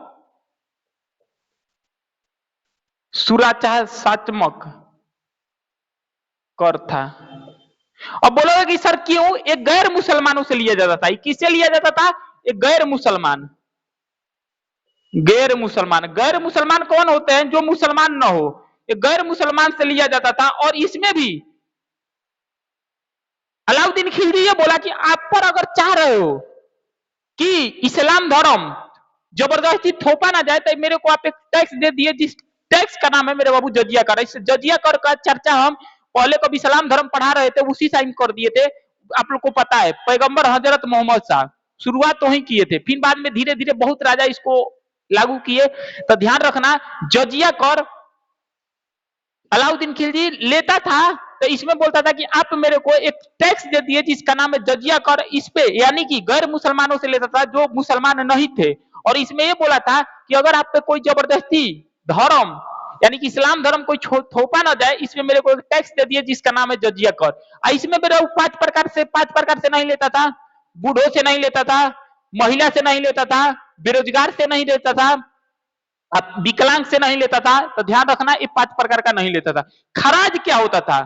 सुराचारात्मक कर था। अब बोलोगे कि सर क्यों, एक गैर मुसलमानों से लिया जाता था। किससे लिया जाता था, एक गैर मुसलमान। गैर मुसलमान, गैर मुसलमान कौन होते हैं, जो मुसलमान ना हो, एक गैर मुसलमान से लिया जाता था। और इसमें भी अलाउद्दीन खिलजी ये बोला कि आप पर अगर चाह रहे हो कि इस्लाम धर्म जबरदस्ती थोपा ना जाए, तो मेरे को आप एक टैक्स दे दिए, जिस टैक्स का नाम है मेरे बाबू जजिया कर। इस जजिया कर का चर्चा हम पहले कब इस्लाम धर्म पढ़ा रहे थे उसी टाइम कर दिए थे। आप लोग को पता है पैगंबर हजरत मोहम्मद साहब शुरुआत तो ही किए थे, फिर बाद में धीरे धीरे बहुत राजा इसको लागू किए। तो ध्यान रखना, जजिया कर अलाउद्दीन खिलजी लेता था, तो इसमें बोलता था कि आप मेरे को एक टैक्स दे दिए जिसका नाम है जजिया कर, इस पे, यानी कि गैर मुसलमानों से लेता था जो मुसलमान नहीं थे। और इसमें ये बोला था कि अगर आप पे कोई जबरदस्ती धर्म यानी कि इस्लाम धर्म कोई थोपा ना जाए, इसमें मेरे को एक टैक्स दे दिए जिसका नाम है जजिया कर। इसमें मेरे 5 प्रकार से नहीं लेता था, बूढ़ों से नहीं लेता था, महिला से नहीं लेता था, बेरोजगार से नहीं लेता था, विकलांग से नहीं लेता था। तो ध्यान रखना ये 5 प्रकार का नहीं लेता था। खराज क्या होता था,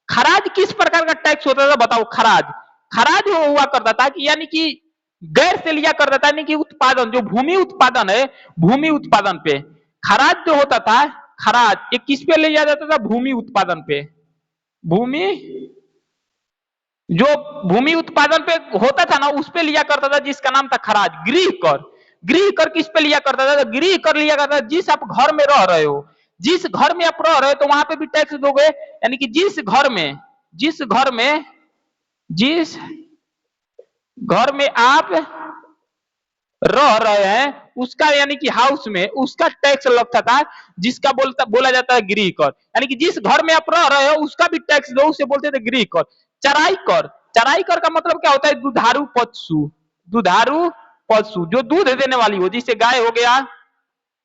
खराज किस प्रकार का टैक्स होता था बताओ। खराज, खराज वो हुआ करता था कि यानी कि गैर से लिया करता था, यानी कि उत्पादन, जो भूमि उत्पादन है, भूमि उत्पादन पे खराज जो होता था, खराज ये किस पे लिया जाता था, भूमि उत्पादन पे। भूमि, जो भूमि उत्पादन पे होता था ना उस पे लिया करता था, जिसका नाम था खराज। गृह कर, गृह कर किस पे लिया करता था, गृह कर लिया करता था जिस आप घर में रह रहे हो, जिस घर में आप रह रहे हो तो वहां पे भी टैक्स दोगे। यानी कि जिस घर में, जिस घर में, जिस घर में आप रह रहे हैं उसका, यानी कि हाउस में उसका टैक्स लगता था, जिसका बोला जाता है गृह कर। यानी कि जिस घर में आप रह रहे हो उसका भी टैक्स दो, उसे बोलते थे गृह कर। चराई कर, चराई कर का मतलब क्या होता है, दुधारू पशु, दुधारू पशु जो दूध देने वाली हो, जिससे गाय हो गया,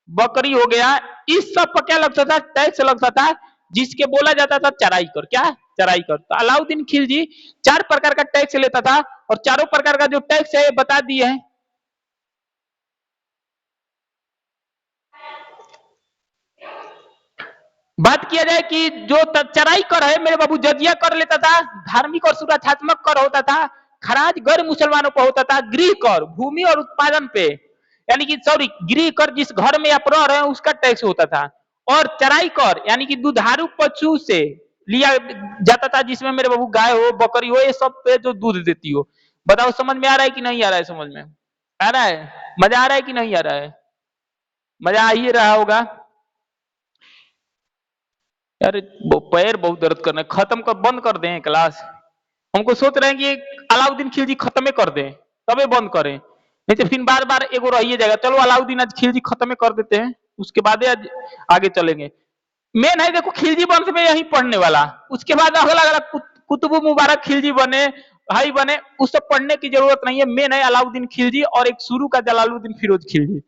बकरी हो गया, इस सब पर क्या लगता था, टैक्स लगता था, जिसके बोला जाता था चराई कर। क्या, चराई कर। तो अलाउद्दीन खिलजी 4 प्रकार का टैक्स लेता था, और चारों प्रकार का जो टैक्स है बता दिए है। बात किया जाए कि जो चराई कर है मेरे बाबू, जजिया कर लेता था, धार्मिक और सुरक्षात्मक कर होता था, खराज गैर मुसलमानों पर होता था, गृह कर भूमि और उत्पादन पे, यानी कि सॉरी गृह कर जिस घर में आप रह रहे हैं उसका टैक्स होता था, और चराई कर यानी कि दुधारू पशु से लिया जाता था, जिसमें मेरे बाबू गाय हो, बकरी हो, ये सब पे जो दूध देती हो। बताओ समझ में आ रहा है कि नहीं आ रहा है, समझ में आ रहा है, मजा आ रहा है कि नहीं आ रहा है, मजा आ ही रहा होगा। अरे वो पैर बहुत दर्द कर रहे हैं, खत्म कर, बंद कर दें क्लास। हमको सोच रहे हैं कि अलाउद्दीन खिलजी खत्म कर दें तबे बंद करें, नहीं तो फिर बार बार एगो रहिए जाएगा। चलो अलाउद्दीन आज खिलजी खत्म कर देते हैं, उसके बाद आज आगे चलेंगे। मेन है देखो खिलजी वंश में यही पढ़ने वाला, उसके बाद अगला अगला कुतुब मुबारक खिलजी बने, भाई बने, उस सब पढ़ने की जरूरत नहीं है। मेन है अलाउद्दीन खिलजी और एक शुरू का जलालुद्दीन फिरोज खिलजी।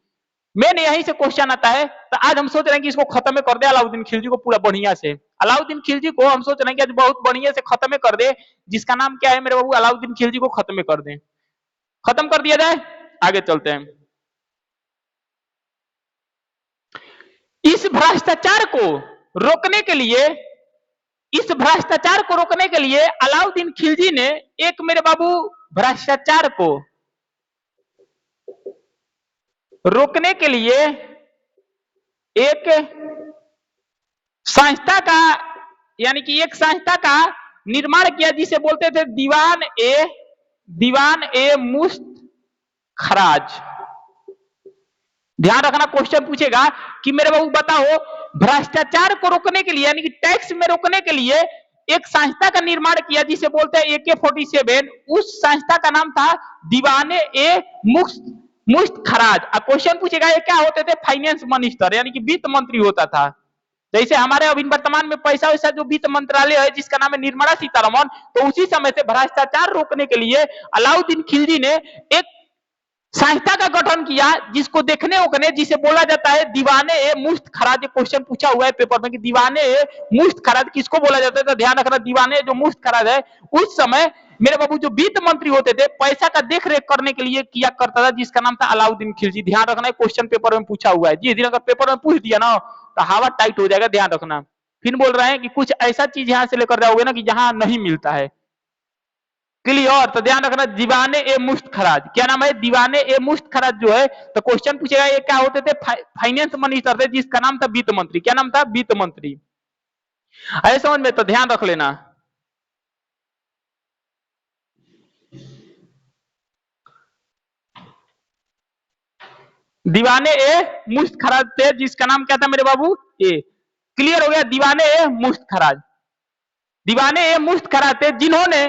मेन यहीं से क्वेश्चन आता है। तो आज हम सोच रहे हैं कि इसको खत्म कर दे अलाउद्दीन खिलजी को पूरा बढ़िया से। अलाउद्दीन खिलजी को हम सोच रहे हैं कि आज बहुत बढ़िया से खत्म कर दे, जिसका नाम क्या है मेरे बाबू, अलाउद्दीन खिलजी को खत्म कर दे। खत्म कर दिया जाए, आगे चलते हैं। इस भ्रष्टाचार को रोकने के लिए, इस भ्रष्टाचार को रोकने के लिए अलाउद्दीन खिलजी ने एक मेरे बाबू भ्रष्टाचार को रोकने के लिए एक संस्था का, यानी कि एक संस्था का निर्माण किया जिसे बोलते थे दीवान ए मुफ्त खराज। ध्यान रखना, क्वेश्चन पूछेगा कि मेरे बाबू बताओ भ्रष्टाचार को रोकने के लिए, यानी कि टैक्स में रोकने के लिए एक संस्था का निर्माण किया जिसे बोलते हैं AK-47। उस संस्था का नाम था दीवाने ए मुफ्त खराज। क्वेश्चन पूछेगा ये क्या होते थे, फाइनेंस मिनिस्टर, यानी कि वित्त मंत्री होता था। जैसे हमारे अभी वर्तमान में पैसा वैसा जो वित्त मंत्रालय है जिसका नाम है निर्मला सीतारमण, तो उसी समय से भ्रष्टाचार रोकने के लिए अलाउद्दीन खिलजी ने एक संस्था का गठन किया जिसको देखने ओकने, जिसे बोला जाता है दीवाने ए मुफ्त खराज। क्वेश्चन पूछा हुआ है पेपर में कि दीवाने ए मुफ्त खराज किसको बोला जाता है, तो ध्यान रखना दीवाने जो मुफ्त खराज है उस समय मेरे बाबू जो वित्त मंत्री होते थे पैसा का देख रेख करने के लिए किया करता था, जिसका नाम था अलाउद्दीन खिलजी। ध्यान रखना क्वेश्चन पेपर में पूछा हुआ है, जिस दिन अगर पेपर में पूछ दिया ना तो हवा टाइट हो जाएगा। ध्यान रखना, फिर बोल रहे हैं कि कुछ ऐसा चीज यहां से लेकर जाओगे ना कि जहां नहीं मिलता है। क्लियर, तो ध्यान रखना दीवाने ए मुफ्त खराज, क्या नाम है, दीवाने ए मुफ्त खराज जो है। तो क्वेश्चन पूछेगा ये क्या होते थे, फाइनेंस मिनिस्टर थे जिसका नाम था वित्त मंत्री। क्या नाम था, वित्त मंत्री। ऐसे समझ में, तो ध्यान रख लेना। दीवाने ए मुफ्त खराज थे जिसका नाम क्या था मेरे बाबू, ए। क्लियर हो गया, दीवाने ए मुफ्त खराज। दीवाने ए मुफ्त खराज थे जिन्होंने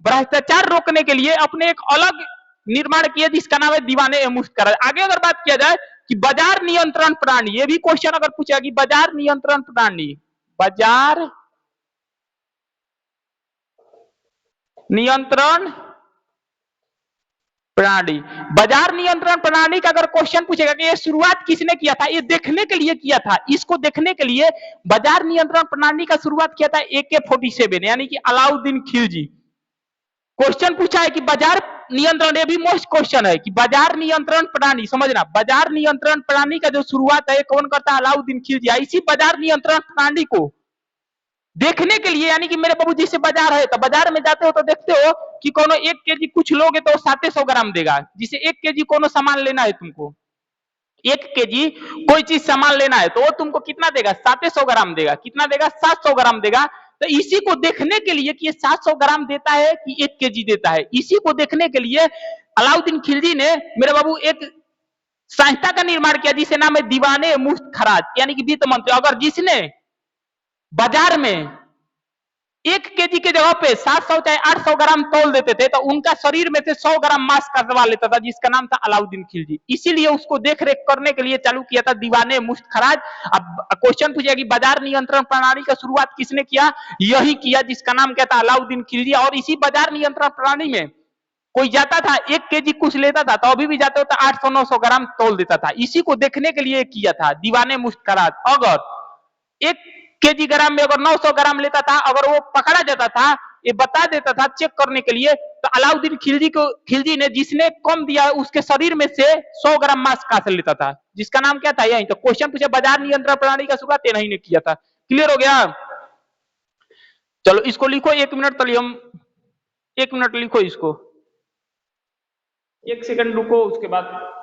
भ्रष्टाचार रोकने के लिए अपने एक अलग निर्माण किया जिसका नाम है दीवाने ए मुफ्त खराज। आगे अगर बात किया जाए कि बाजार नियंत्रण प्रणाली, ये भी क्वेश्चन अगर पूछा कि बाजार नियंत्रण प्रणाली, बाजार नियंत्रण प्रणाली, बाजार नियंत्रण प्रणाली का अगर क्वेश्चन पूछेगा कि ये शुरुआत किसने किया था, ये देखने के लिए किया था, इसको देखने के लिए बाजार नियंत्रण प्रणाली का शुरुआत किया था AK-47 यानी कि अलाउद्दीन खिलजी। क्वेश्चन पूछा है कि बाजार नियंत्रण, ये भी मोस्ट क्वेश्चन है कि बाजार नियंत्रण प्रणाली, समझना बाजार नियंत्रण प्रणाली का जो शुरुआत है कौन करता है, अलाउद्दीन खिलजी। इसी बाजार नियंत्रण प्रणाली को देखने के लिए, यानी कि मेरे बाबू जैसे बाजार है तो बाजार में जाते हो तो देखते हो कि कोनो 1 kg कुछ लोगे तो 700 ग्राम देगा। जिसे 1 kg कोनो सामान लेना है तुमको, 1 kg कोई चीज सामान लेना है तो वो तुमको कितना देगा, 700 ग्राम देगा। कितना देगा, 700 ग्राम देगा। तो इसी को देखने के लिए कि ये 700 ग्राम देता है कि 1 kg देता है, इसी को देखने के लिए अलाउद्दीन खिलजी ने मेरे बाबू एक संस्था का निर्माण किया जिसे नाम है दीवाने मुफ्त खराज, यानी कि वित्त मंत्री। अगर जिसने बाजार में 1 kg के जगह पे 700 चाहे 800 ग्राम तोल देते थे तो उनका शरीर में से 100 ग्राम मांस कटवा लेता था, जिसका नाम था अलाउद्दीन खिलजी। इसीलिए उसको देख रेख करने के लिए चालू किया था दीवाने मुफ्त खराज। अब क्वेश्चन पूछेगा कि बाजार नियंत्रण प्रणाली का शुरुआत किसने किया, यही किया जिसका नाम क्या था, अलाउद्दीन खिलजी। और इसी बाजार नियंत्रण प्रणाली में कोई जाता था 1 kg कुछ लेता था तो अभी भी जाते होता 800-900 ग्राम तोल देता था। इसी को देखने के लिए किया था दीवाने मुफ्त खराज। अगर 1 kg ग्राम में अगर 900 ग्राम लेता था, अगर वो पकड़ा जाता था, ये बता देता था चेक करने के लिए, तो अलाउद्दीन खिलजी ने जिसने कम दिया उसके शरीर में से 100 ग्राम मांस काट लेता था, जिसका नाम क्या था, यही तो क्वेश्चन पूछे बाजार नियंत्रण प्रणाली का शुरुआत नहीं ने किया था। क्लियर हो गया, चलो इसको लिखो 1 मिनट तलियम, 1 मिनट लिखो इसको, 1 सेकंड रुको उसके बाद।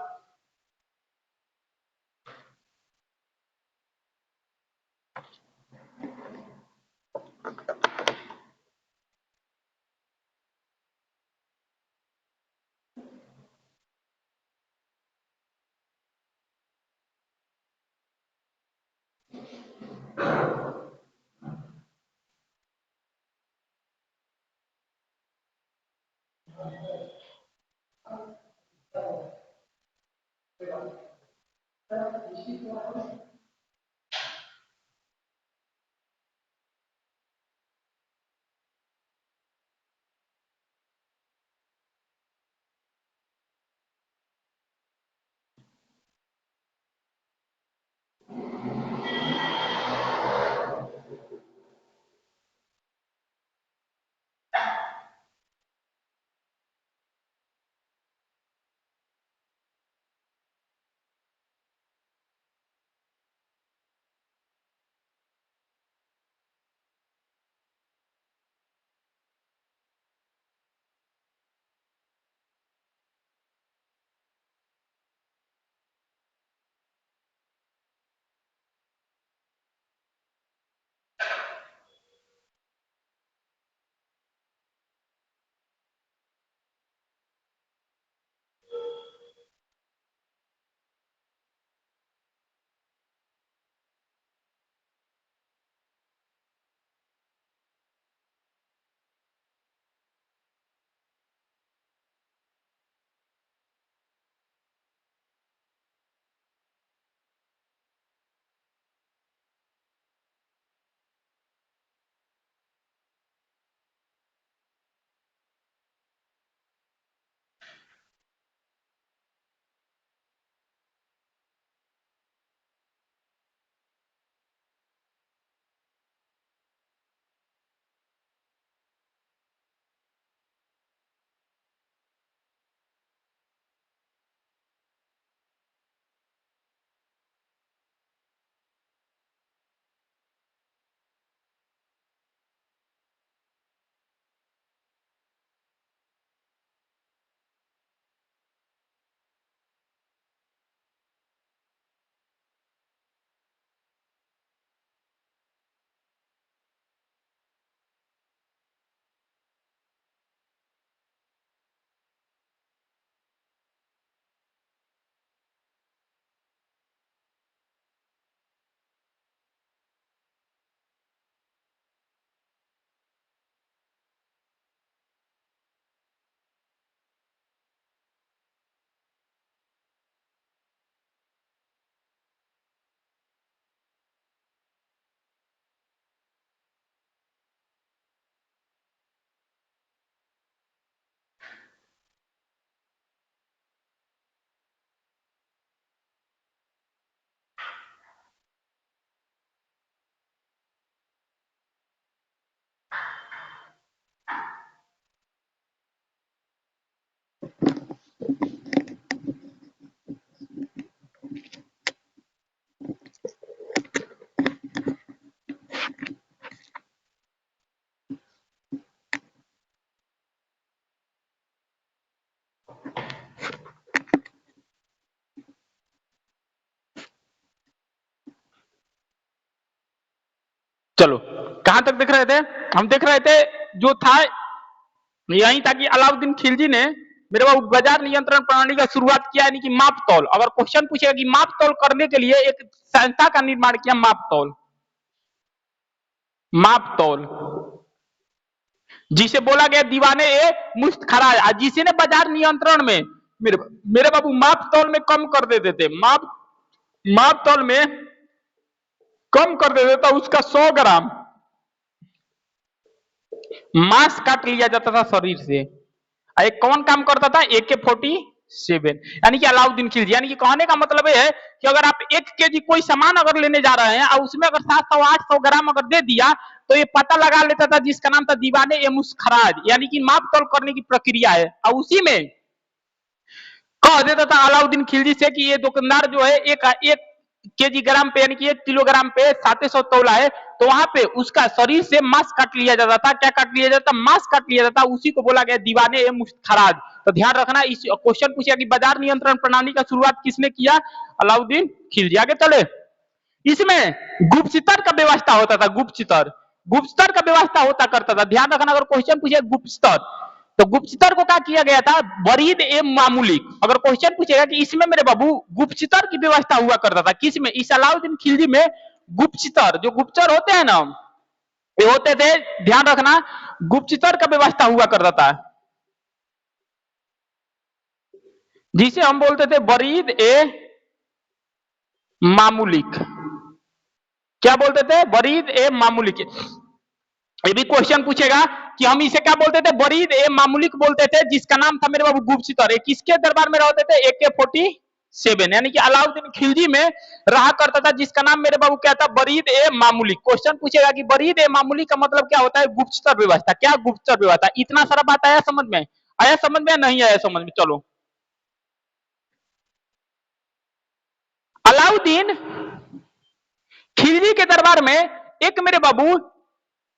चलो, कहां तक देख रहे थे? हम देख रहे थे जो था यही था कि अलाउद्दीन खिलजी ने मेरे बाबू बाजार नियंत्रण प्रणाली का शुरुआत किया, यानी कि माप तौल। अगर क्वेश्चन पूछेगा कि माप तौल करने के लिए एक संस्था का निर्माण किया, माप तौल। माप तौल जिसे बोला गया दीवाने ए मुफ्त खराज, जिसे ने बाजार नियंत्रण में मेरे मेरे बाबू माप तौल में कम कर देते थे। माप तौल में कम कर देते था, उसका 100 ग्राम मांस काट लिया जाता था शरीर से। एक कौन काम करता था? AK-47, यानी कि अलाउद्दीन खिलजी। यानी कि कहने का मतलब यह है कि अगर आप 1 kg कोई सामान अगर लेने जा रहे हैं और उसमें अगर 700-800 ग्राम अगर दे दिया तो ये पता लगा लेता था, जिसका नाम था दीवाने ए मुस्खराज, यानी कि माप तौल करने की प्रक्रिया है। और उसी में कह देता था अलाउद्दीन खिलजी से कि ये दुकानदार जो है एक केजी ग्राम पे, यानी कि 1 किलोग्राम पे 700 तौला है, तो वहां पे उसका शरीर से मांस काट लिया जाता था। क्या काट लिया जाता? मांस काट लिया जाता। उसी को बोला गया दीवाने ए मुस्तखराज। तो ध्यान रखना, इस क्वेश्चन पूछा कि बाजार नियंत्रण प्रणाली का शुरुआत किसने किया? अलाउद्दीन खिलजी। आगे चले, इसमें गुप्तचर का व्यवस्था होता था। गुप्तचर का व्यवस्था होता करता था। ध्यान रखना, अगर क्वेश्चन पूछे गुप्तचर, तो गुप्तचर को क्या किया गया था? बरीद ए मामूलिक। अगर क्वेश्चन पूछेगा कि इसमें मेरे बाबू गुप्तचर की व्यवस्था हुआ करता था, किसमें? इस अलाउद्दीन खिलजी में गुप्तचर, जो गुप्तचर होते हैं ना, ये होते थे, ध्यान रखना, गुप्तचर का व्यवस्था हुआ करता था, जिसे हम बोलते थे बरीद ए मामूलिक। क्या बोलते थे? बरीद ए मामूलिक। ये भी क्वेश्चन पूछेगा कि हम इसे क्या बोलते थे? बरीद ए मामूलिक बोलते थे, जिसका नाम था मेरे बाबू गुप्तचर। ये किसके दरबार में रहते थे? AK-47 यानी कि अलाउद्दीन खिलजी में रहा करता था, जिसका नाम मेरे बाबू क्या था? बरीद ए मामूलिक। क्वेश्चन पूछेगा कि बरीद ए मामूलिक का मतलब क्या होता है? गुप्तचर व्यवस्था। क्या गुप्तचर व्यवस्था? इतना सारा बात आया समझ में? आया समझ में? नहीं आया समझ में? चलो, अलाउद्दीन खिलजी के दरबार में एक मेरे बाबू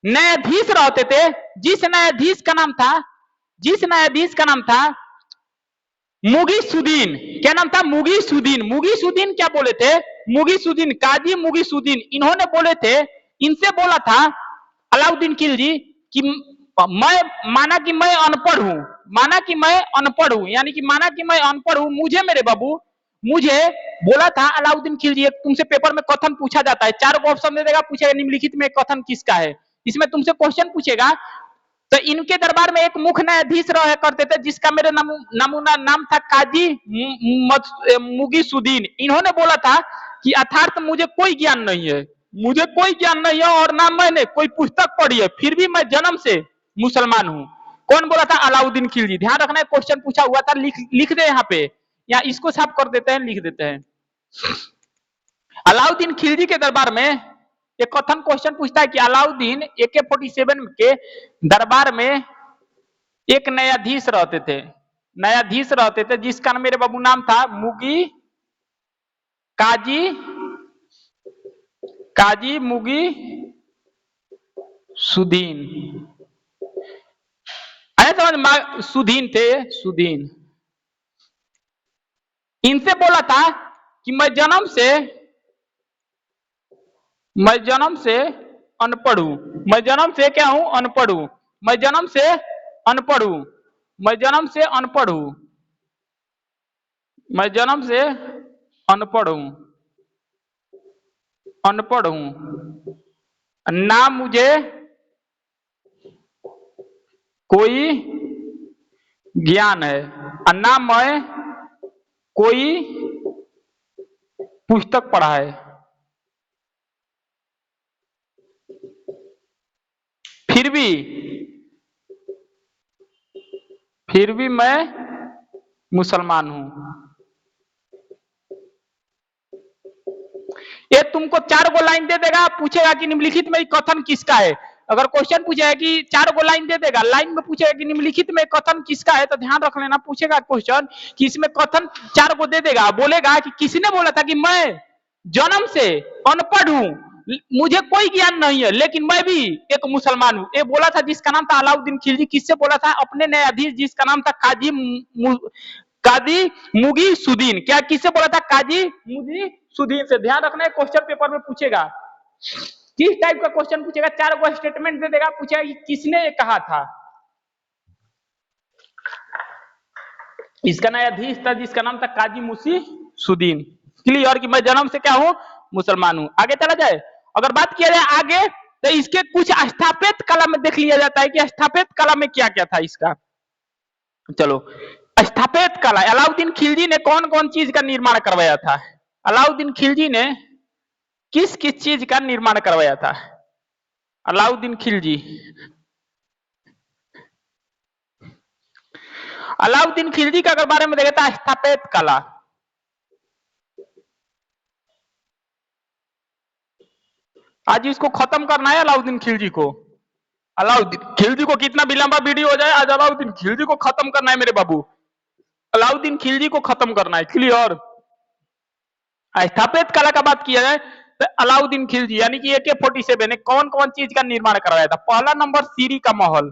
न्यायाधीश रहते थे, जिस न्यायाधीश का नाम था मुगीसुद्दीन। क्या नाम था? मुगीसुद्दीन। मुगीसुद्दीन क्या बोले थे? मुगीसुद्दीन, काजी मुगीसुद्दीन। इन्होंने बोले थे, इनसे बोला था अलाउद्दीन खिलजी कि मैं माना कि मैं अनपढ़ हूं, माना कि मैं अनपढ़ हूं, यानी कि माना कि मैं अनपढ़ हूं, मुझे मेरे बाबू मुझे बोला था अलाउद्दीन खिलजी, तुमसे पेपर में कथन पूछा जाता है, 4 को ऑप्शन दे देगा, पूछेगा निम्नलिखित में कथन किसका है। इसमें तुमसे क्वेश्चन पूछेगा। तो इनके दरबार में एक मुख्य न्यायाधीश रहा करते थे, जिसका मेरे नमूना नाम था काजी मुगीसुद्दीन। इन्होंने बोला था कि अर्थात मुझे कोई ज्ञान नहीं है, मुझे कोई ज्ञान नहीं है और ना मैंने कोई पुस्तक पढ़ी है, फिर भी मैं जन्म से मुसलमान हूं। कौन बोला था? अलाउद्दीन खिलजी। ध्यान रखना है, क्वेश्चन पूछा हुआ था, लिख दे यहाँ पे, या इसको साफ कर देते हैं, लिख देते हैं। अलाउद्दीन खिलजी के दरबार में एक कथन क्वेश्चन पूछता है कि अलाउद्दीन AK-47 के दरबार में एक न्यायाधीश रहते थे, जिसका मेरे बाबू नाम था काजी मुगी सुदीन। आया समझ? सुदीन थे, सुदीन। इनसे बोला था कि मैं जन्म से अनपढ़ हूं, मैं जन्म से क्या हूं? अनपढ़ हूं, मैं जन्म से अनपढ़ हूं, मैं जन्म से अनपढ़ हूं, मैं जन्म से अनपढ़ हूं, अनपढ़ हूं, ना मुझे कोई ज्ञान है, ना मैं कोई पुस्तक पढ़ा है, फिर भी मैं मुसलमान हूं। ये तुमको 4 गो लाइन दे देगा, पूछेगा कि निम्नलिखित में कथन किसका है। अगर क्वेश्चन पूछेगा कि 4 गो लाइन दे देगा, लाइन में पूछेगा कि निम्नलिखित में कथन किसका है, तो ध्यान रख लेना, पूछेगा क्वेश्चन कि इसमें कथन 4 गो दे देगा, बोलेगा कि किसने बोला था कि मैं जन्म से अनपढ़ हूं, मुझे कोई ज्ञान नहीं है, लेकिन मैं भी एक मुसलमान हूं। ये बोला था जिसका नाम था अलाउद्दीन खिलजी। किससे बोला था? अपने न्यायाधीश जिसका नाम था काजी मुगीसुद्दीन। क्या किससे बोला था? काजी मुगीसुद्दीन से। ध्यान रखना है, क्वेश्चन पेपर में पूछेगा, किस टाइप का क्वेश्चन पूछेगा? 4 को स्टेटमेंट दे देगा, पूछेगा कि किसने ये कहा था। इसका न्यायाधीश था जिसका नाम था काजी मुगीसुद्दीन। क्लियर कि मैं जन्म से क्या हूं? मुसलमान हूं। आगे चला जाए। अगर बात किया जाए आगे, तो इसके कुछ स्थापित कला में देख लिया जाता है कि स्थापित कला में क्या क्या था इसका। चलो, स्थापित कला, अलाउद्दीन खिलजी ने कौन कौन चीज का निर्माण करवाया था? अलाउद्दीन खिलजी ने किस किस चीज का निर्माण करवाया था? अलाउद्दीन खिलजी का अगर बारे में देखें तो स्थापित कला, आज इसको खत्म करना है अलाउद्दीन खिलजी को। अलाउद्दीन खिलजी को कितना भी लंबा वीडियो हो जाए, आज अलाउद्दीन खिलजी को खत्म करना है मेरे बाबू, अलाउद्दीन खिलजी को खत्म करना है। क्लियर? स्थापित कला का बात किया जाए तो अलाउद्दीन खिलजी यानी कि AK-47 ने कौन कौन चीज का निर्माण करवाया था? पहला नंबर सीरी का महल,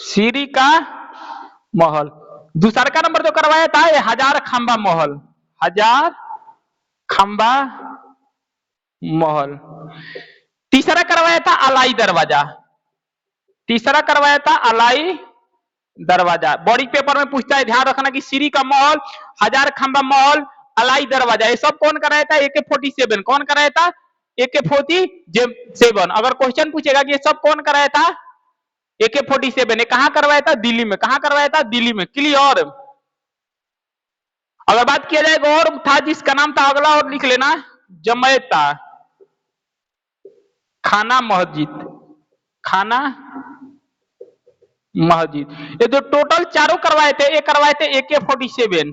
सीरी का महल। दूसरा का नंबर जो करवाया था ये हजार खंबा महल, हजार खंबा महल। तीसरा करवाया था अलाई दरवाजा, तीसरा करवाया था अलाई दरवाजा। बॉडी पेपर में पूछता है, ध्यान रखना कि सीरी का महल, हजार खंबा महल, अलाई दरवाजा, ये सब कौन कराया था? AK-47। कौन कराया था? AK-47। अगर क्वेश्चन पूछेगा कि ये सब कौन कराया था? AK-47 ने कहां करवाया था? दिल्ली में। कहां करवाया था? दिल्ली में। क्लियर? अगर बात किया जाए और था जिसका नाम था, अगला और लिख लेना, जमैता खाना मस्जिद, खाना मस्जिद। ये जो टोटल चारों करवाए थे, ये करवाए थे AK-47।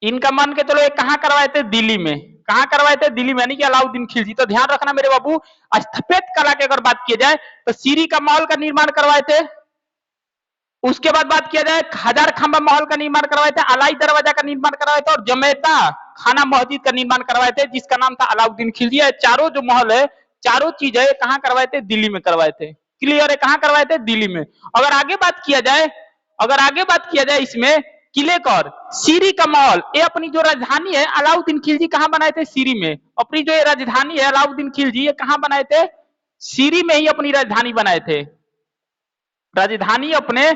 इनका मान के चलो ये कहां करवाए थे, दिल्ली में। कहां करवाए थे, दिल्ली में, यानी कि अलाउद्दीन खिलजी। तो ध्यान रखना मेरे बाबू, स्थापत्य कला की अगर बात की जाए तो सीरी का महल का निर्माण करवाए थे। उसके बाद बात किया जाए, हजार खंबा महल का निर्माण करवाए थे, अलाई दरवाजा का निर्माण करवाए थे, और जमैता खाना मस्जिद का निर्माण करवाए थे, जिसका नाम था अलाउद्दीन खिलजी। चारों जो महल है, चारों चीज है, कहां करवाए थे, दिल्ली में करवाए थे। क्लियर है, कहां करवाए थे, दिल्ली में। अगर आगे बात किया जाए, अगर आगे बात किया जाए इसमें किले कर सीरी का महल, ये अपनी जो राजधानी है, अलाउद्दीन खिलजी कहां बनाए थे, सीरी में। अपनी जो राजधानी है अलाउद्दीन खिलजी, ये कहां बनाए थे, सीरी में ही अपनी राजधानी बनाए थे। राजधानी अपने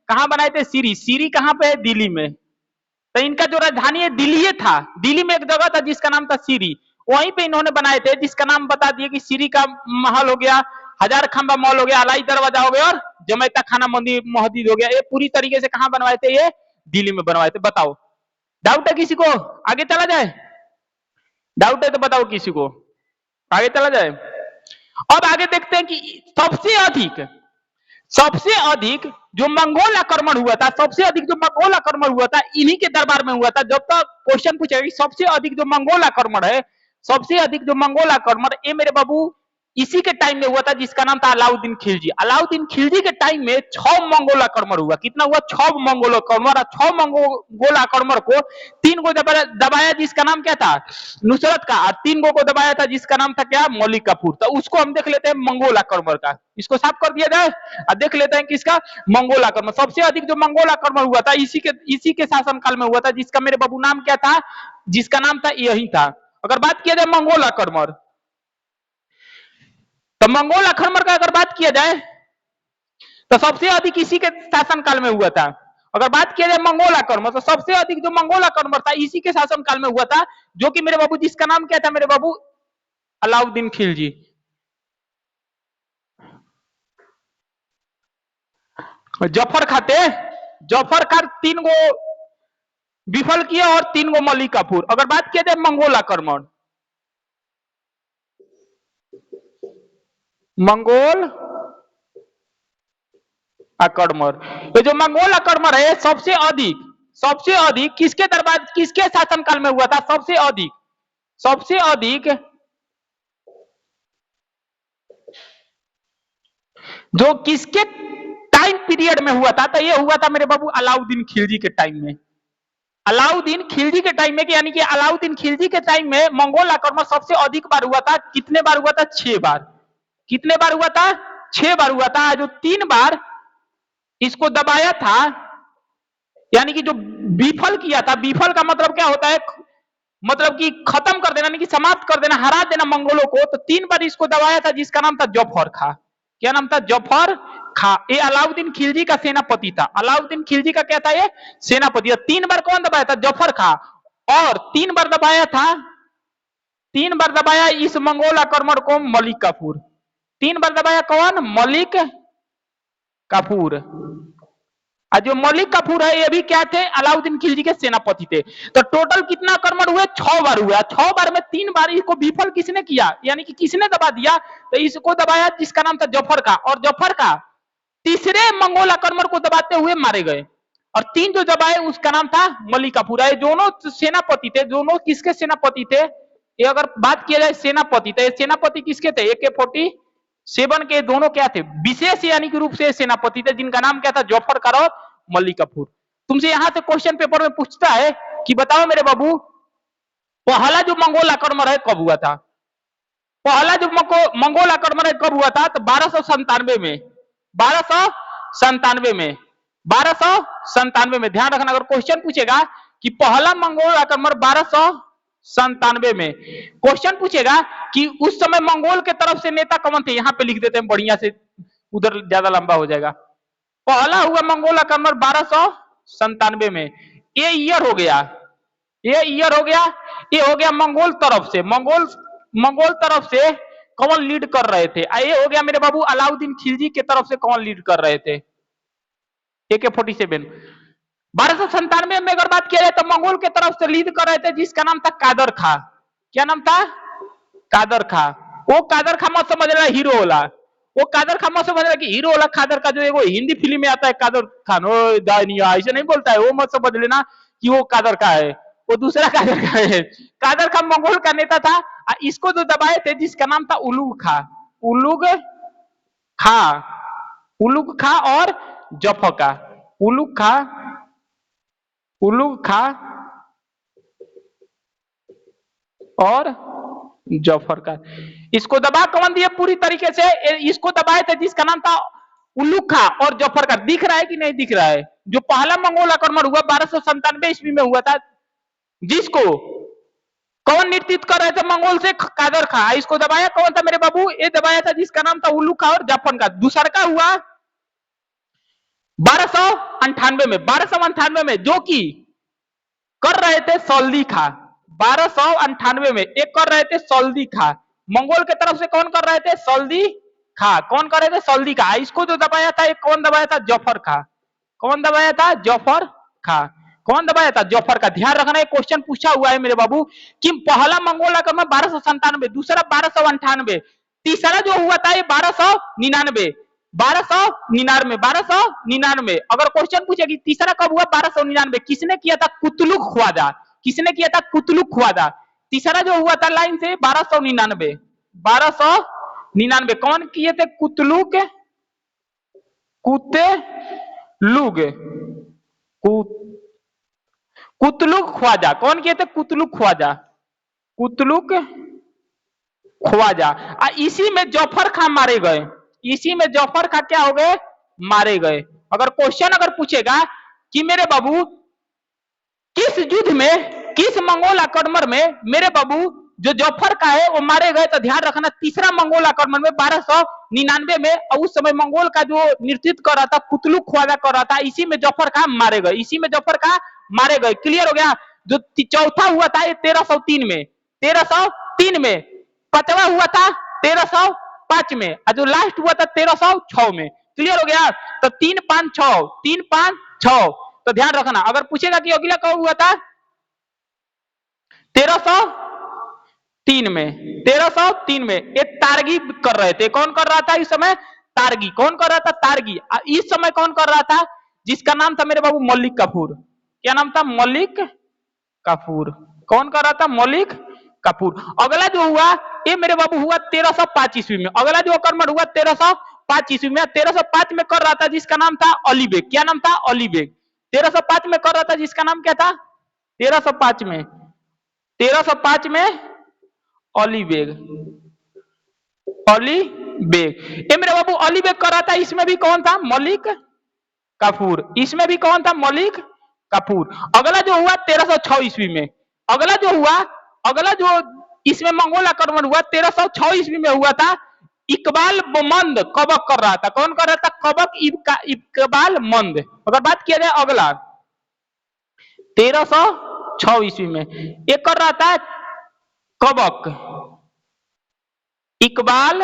कहां बनाए थे, सीरी। सीरी कहां पे है, दिल्ली में। तो इनका जो राजधानी है दिल्ली था। दिल्ली में एक जगह था जिसका नाम था सीरी, वहीं पे इन्होंने बनाए थे, जिसका नाम बता दिए कि सीरी का महल हो गया, हजार खंबा महल हो गया, अलाई दरवाजा हो गया, और जमैता खाना मस्जिद हो गया। ये पूरी तरीके से कहां बनवाए थे, ये दिल्ली में बनवाए थे। बताओ, डाउट है किसी को, आगे चला जाए। डाउट है तो बताओ किसी को, आगे चला जाए। अब आगे देखते हैं कि सबसे अधिक जो मंगोल आक्रमण हुआ था, सबसे अधिक जो मंगोल आक्रमण हुआ था, इन्हीं के दरबार में हुआ था। जब तक क्वेश्चन पूछेगा सबसे अधिक जो मंगोल आक्रमण है, सबसे अधिक जो मंगोल आक्रमण, ये मेरे बाबू इसी के टाइम में हुआ था, जिसका नाम था अलाउद्दीन खिलजी। अलाउद्दीन खिलजी के टाइम में 6 मंगोल आक्रमण हुआ। कितना हुआ, 6 मंगोल आक्रमण। 6 मंगोल आक्रमण को 3 को दबाया, जिसका नाम क्या था, नुसरत का, और 3 को दबाया था, जिसका नाम था क्या, मलिक काफूर। तो उसको हम देख लेते हैं मंगोल आक्रमण का, इसको साफ कर दिया जाए और देख लेते हैं किसका, मंगोल आक्रमण। सबसे अधिक जो मंगोल आक्रमण हुआ था, इसी के शासनकाल में हुआ था, जिसका मेरे बाबू नाम क्या था, जिसका नाम था यही था। अगर बात किया जाए मंगोल आक्रमण, तो मंगोल आक्रमण का अगर बात किया जाए तो सबसे अधिक इसी के शासनकाल में हुआ था। अगर बात किया जाए मंगोल आक्रमण, तो सबसे अधिक जो मंगोल आक्रमण था, इसी के शासनकाल में हुआ था, जो कि मेरे बाबू जिसका नाम क्या था, मेरे बाबू अलाउद्दीन खिलजी। जफर खा 3 गो विफल किया और 3 गो मलिक काफूर। अगर बात किया जाए मंगोल आक्रमण, ये जो मंगोल आक्रमण है, सबसे अधिक किसके दरबार, किसके शासनकाल में हुआ था, सबसे अधिक जो किसके टाइम पीरियड में हुआ था, तो ये हुआ था मेरे बाबू अलाउद्दीन खिलजी के टाइम में। अलाउद्दीन खिलजी के टाइम में, यानी कि अलाउद्दीन खिलजी के टाइम में मंगोल आक्रमण सबसे अधिक बार हुआ था। कितने बार हुआ था, 6 बार। कितने बार हुआ था, 6 बार हुआ था। जो 3 बार इसको दबाया था, यानी कि जो विफल किया था, विफल का मतलब क्या होता है, मतलब कि खत्म कर देना, यानी कि समाप्त कर देना, हरा देना मंगोलों को। तो 3 बार इसको दबाया था, जिसका नाम था जफर खा। क्या नाम था, जफर खा। ये अलाउद्दीन खिलजी का सेनापति था। अलाउद्दीन खिलजी का क्या था, ये सेनापति। 3 बार कौन दबाया था, जफर खा। और 3 बार दबाया था, 3 बार दबाया इस मंगोल आक्रमण को मलिक काफूर। 3 बार दबाया कौन, मलिक काफूर। और जो मलिक काफूर है, ये भी क्या थे, अलाउद्दीन खिलजी के सेनापति थे। तो टोटल कितना आक्रमण हुए, 6 बार हुआ। 6 बार में 3 बार इसको विफल किसने किया, यानी कि किसने दबा दिया, तो इसको दबाया, जिसका नाम था जफर का। और जफर का तीसरे मंगोल आक्रमण को दबाते हुए मारे गए। और 3 जो दबाए, उसका नाम था मलिक काफूर। ये दोनों सेनापति थे। दोनों किसके सेनापति थे, ये अगर बात किया जाए सेनापति, तो सेनापति किसके थे, AK-47 के दोनों क्या थे, विशेष यानी कि रूप से सेनापति थे, जिनका नाम क्या था, जफर खान और मलिक काफूर। तुमसे यहां से क्वेश्चन पेपर में पूछता है कि बताओ मेरे बाबू, पहला जो मंगोल आक्रमण है कब हुआ था, पहला जो मंगोल आक्रमण है कब हुआ था, तो 1297 में। 1297 में, 1297 में। ध्यान रखना, अगर क्वेश्चन पूछेगा कि पहला मंगोल आक्रमण 1297 में, क्वेश्चन पूछेगा कि उस समय मंगोल के तरफ से नेता कौन थे, यहां पे लिख देते हैं बढ़िया से, उधर ज्यादा लंबा हो जाएगा। पहला हुआ मंगोल आक्रमण 1297 में। ये ईयर हो गया, ये हो गया मंगोल तरफ से। मंगोल तरफ से कौन लीड कर रहे थे, ये हो गया मेरे बाबू अलाउद्दीन खिलजी के तरफ से कौन लीड कर रहे थे, AK-47। 1297 में अगर बात किया जाए तो मंगोल के तरफ से लीड कर रहे थे जिसका नाम था कादर खां। क्या नाम था? कादर खां। वो कादर खां मत समझ रहा हीरो वाला, वो कादर खां मत समझ रहा कि हीरो वाला कादर का जो वो हिंदी फिल्म में आता है कादर खान, ओ दानिया ऐसे नहीं बोलता है, वो मत समझ लेना कि वो कादर का है, वो दूसरा कादर का है। कादर खां मंगोल का नेता था। इसको जो दबाए थे जिसका नाम था उलुग खां। उलुग खां, उलुग खां और जफर खां। उलुग खां, उलुग खां और जफर खां। इसको दबा कौन दिए पूरी तरीके से? इसको दबाए थे जिसका नाम था उल्लू खां और जफर खां। दिख रहा है कि नहीं दिख रहा है? जो पहला मंगोल आक्रमण हुआ 1297 ईस्वी में हुआ था, जिसको कौन नेतृत्व कर रहे थे मंगोल से? कादर खां। इसको दबाया कौन था मेरे बाबू? ये दबाया था जिसका नाम था उल्लू खां और जफर खां। दूसरा का हुआ 1298 में, 1298 में जो कि कर रहे थे सौल्दी खां। 1298 में एक कर रहे थे सौल्दी खां। मंगोल के तरफ से कौन कर रहे थे? सौल्दी खां। कौन कर रहे थे? सौल्दी खां। इसको जो दबाया था एक कौन दबाया था? जफर खां। कौन दबाया था? जफर खां। कौन दबाया था? जफर खां। ध्यान रखना, एक क्वेश्चन पूछा हुआ है मेरे बाबू कि पहला मंगोल आक्रमण 1297, दूसरा 1298, तीसरा जो हुआ था ये 1299। 1299, 1299। अगर क्वेश्चन पूछे कि तीसरा कब हुआ? 1299। किसने किया था? कुतलुक ख्वाजा। किसने किया था? कुतलुक ख्वाजा। तीसरा जो हुआ था लाइन से 1299, 1299 कौन किए थे? कुतलुक, कुतलुक, कुतलुक ख्वाजा। कौन किए थे? कुतलुक ख्वाजा, कुतलुक ख्वाजा। इसी में जफर खां मारे गए। इसी में जफर खां क्या हो गए? मारे गए। अगर क्वेश्चन अगर पूछेगा कि मेरे बाबू किस युद्ध में, किस मंगोल आक्रमण में मेरे बाबू जो जफर खां है वो मारे गए, तो ध्यान रखना तीसरा मंगोल आक्रमण में 1299 में, और उस समय मंगोल का जो नेतृत्व कर रहा था कुतलुक ख्वाजा कर रहा था, इसी में जफर खां मारे गए। इसी में जफर खां मारे गए। क्लियर हो गया? जो चौथा हुआ था ये 1303 में, 1303 में। पांचवा हुआ था 1305 में, और जो लास्ट हुआ था 1306 में। क्लियर हो गया? तो 356, 356। तो ध्यान रखना, अगर पूछेगा कि अगला कब हुआ था? 1303 में, 1303 में। ये तारगी कर रहे थे। कौन कर रहा था इस समय? तारगी। कौन कर रहा था? तारगी। इस समय कौन कर रहा था? जिसका नाम था मेरे बाबू मलिक काफूर। क्या नाम था? मलिक काफूर। कौन कर रहा था? मलिक काफूर। अगला जो हुआ ये मेरे बाबू हुआ 1305 ईस्वी में। अगला जो आक्रमण हुआ 1305 ईस्वी में। 1305 में कर रहा था जिसका नाम था अली बेग। क्या नाम था? अली बेग। 1305 में कर रहा था जिसका नाम क्या था? 1305 में, 1305 में अली बेग। अली बेग। ये मेरे बाबू अली बेग कर रहा था। इसमें भी कौन था? मलिक काफूर। इसमें भी कौन था? मलिक काफूर। अगला जो हुआ 1306 ईस्वी में। अगला जो हुआ, अगला जो इसमें मंगोल आक्रमण हुआ 1306 ईस्वी में हुआ था। इकबाल मंद कबक कर रहा था। कौन कर रहा था? कबक इकबाल मंद। अगर बात किया जाए अगला 1306 ईस्वी में एक कर रहा था कबक इकबाल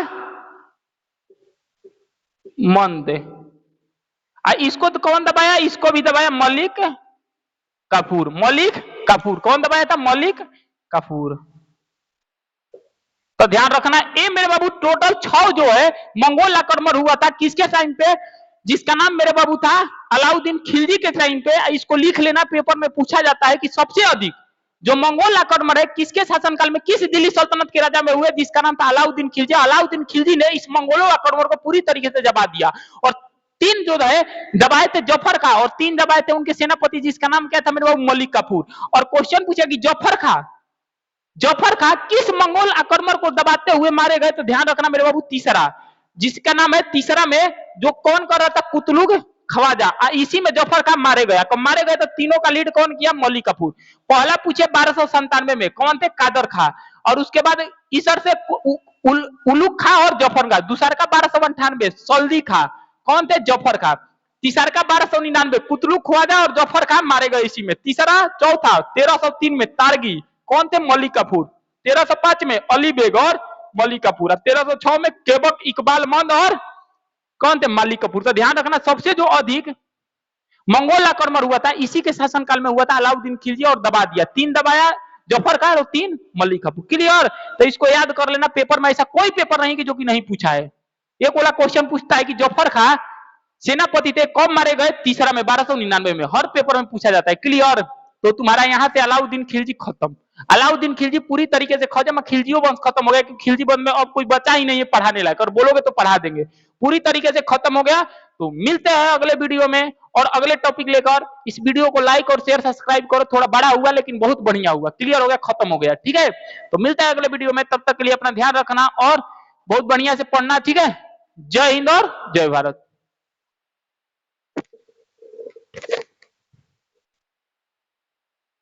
मंद। इसको तो कौन दबाया? इसको भी दबाया मलिक काफूर। मलिक काफूर। कौन दबाया था? मलिक काफूर। तो ध्यान रखना, ये मेरे बाबू टोटल 6 जो है मंगोल आक्रमण हुआ था। किसके टाइम पे? जिसका नाम मेरे बाबू था अलाउद्दीन खिलजी के टाइम पे। इसको लिख लेना, पेपर में पूछा जाता है कि सबसे अधिक जो मंगोल आक्रमण है किसके शासनकाल में, किस दिल्ली सल्तनत के राजा में हुए? जिसका नाम था अलाउद्दीन खिलजी। अलाउद्दीन खिलजी ने इस मंगोलों आक्रमण को पूरी तरीके से दबा दिया। और 3 जो है दबाए थे जफर खां, और 3 दबाए थे उनके सेनापति जिसका नाम क्या था मेरे बाबू? मलिक काफूर। और क्वेश्चन पूछा कि जफर खां, जफर खां किस मंगोल आक्रमण को दबाते हुए मारे गए? तो ध्यान रखना मेरे बाबू तीसरा, जिसका नाम है तीसरा में जो कौन कर रहा था? कुतलुक ख्वाजा। इसी में जफर खां मारे गया। कब मारे गए? तो तीनों का लीड कौन किया? मलिक काफूर। पहला पूछे 1297 में कौन थे? कादर खां। और उसके बाद इसर से उलुग खां और जफर खां। दूसरा का 1298 सौल्दी खां। कौन थे? जफर खां। तीसरा का 1299 कुतलुक ख्वाजा और जफर खां मारे गए इसी में। तीसरा, चौथा 1303 में तारगी। कौन थे? मलिक काफूर। 1305 में अली बेग और मलिक काफूर। 1306 में केबक इकबाल मंद और कौन थे? मलिक काफूर। तो ध्यान रखना, सबसे जो अधिक मंगोल आक्रमण हुआ था, इसी के शासनकाल में हुआ था। अलाउद्दीन खिलजी और दबा दिया, 3 दबाया जफर का और 3 मलिक कफूर। क्लियर? तो इसको याद कर लेना, पेपर में ऐसा कोई पेपर नहीं कि जो कि नहीं पूछा है। एक वाला क्वेश्चन पूछता है कि जफर खां सेनापति थे, कब मारे गए? तीसरा में 1299 में, हर पेपर में पूछा जाता है। क्लियर? तो तुम्हारा यहां से अलाउद्दीन खिलजी खत्म। अलाउद्दीन खिलजी पूरी तरीके से खत्म, खिलजियों वंश खत्म हो गया, क्योंकि खिलजी वंश में अब कोई बचा ही नहीं है पढ़ाने लायक, और बोलोगे तो पढ़ा देंगे। पूरी तरीके से खत्म हो गया। तो मिलते हैं अगले वीडियो में और अगले टॉपिक लेकर। इस वीडियो को लाइक और शेयर सब्सक्राइब करो। थोड़ा बड़ा हुआ लेकिन बहुत बढ़िया हुआ, क्लियर हो गया, खत्म हो गया। ठीक है, तो मिलते हैं अगले वीडियो में, तब तक के लिए अपना ध्यान रखना और बहुत बढ़िया से पढ़ना। ठीक है, जय हिंद और जय भारत।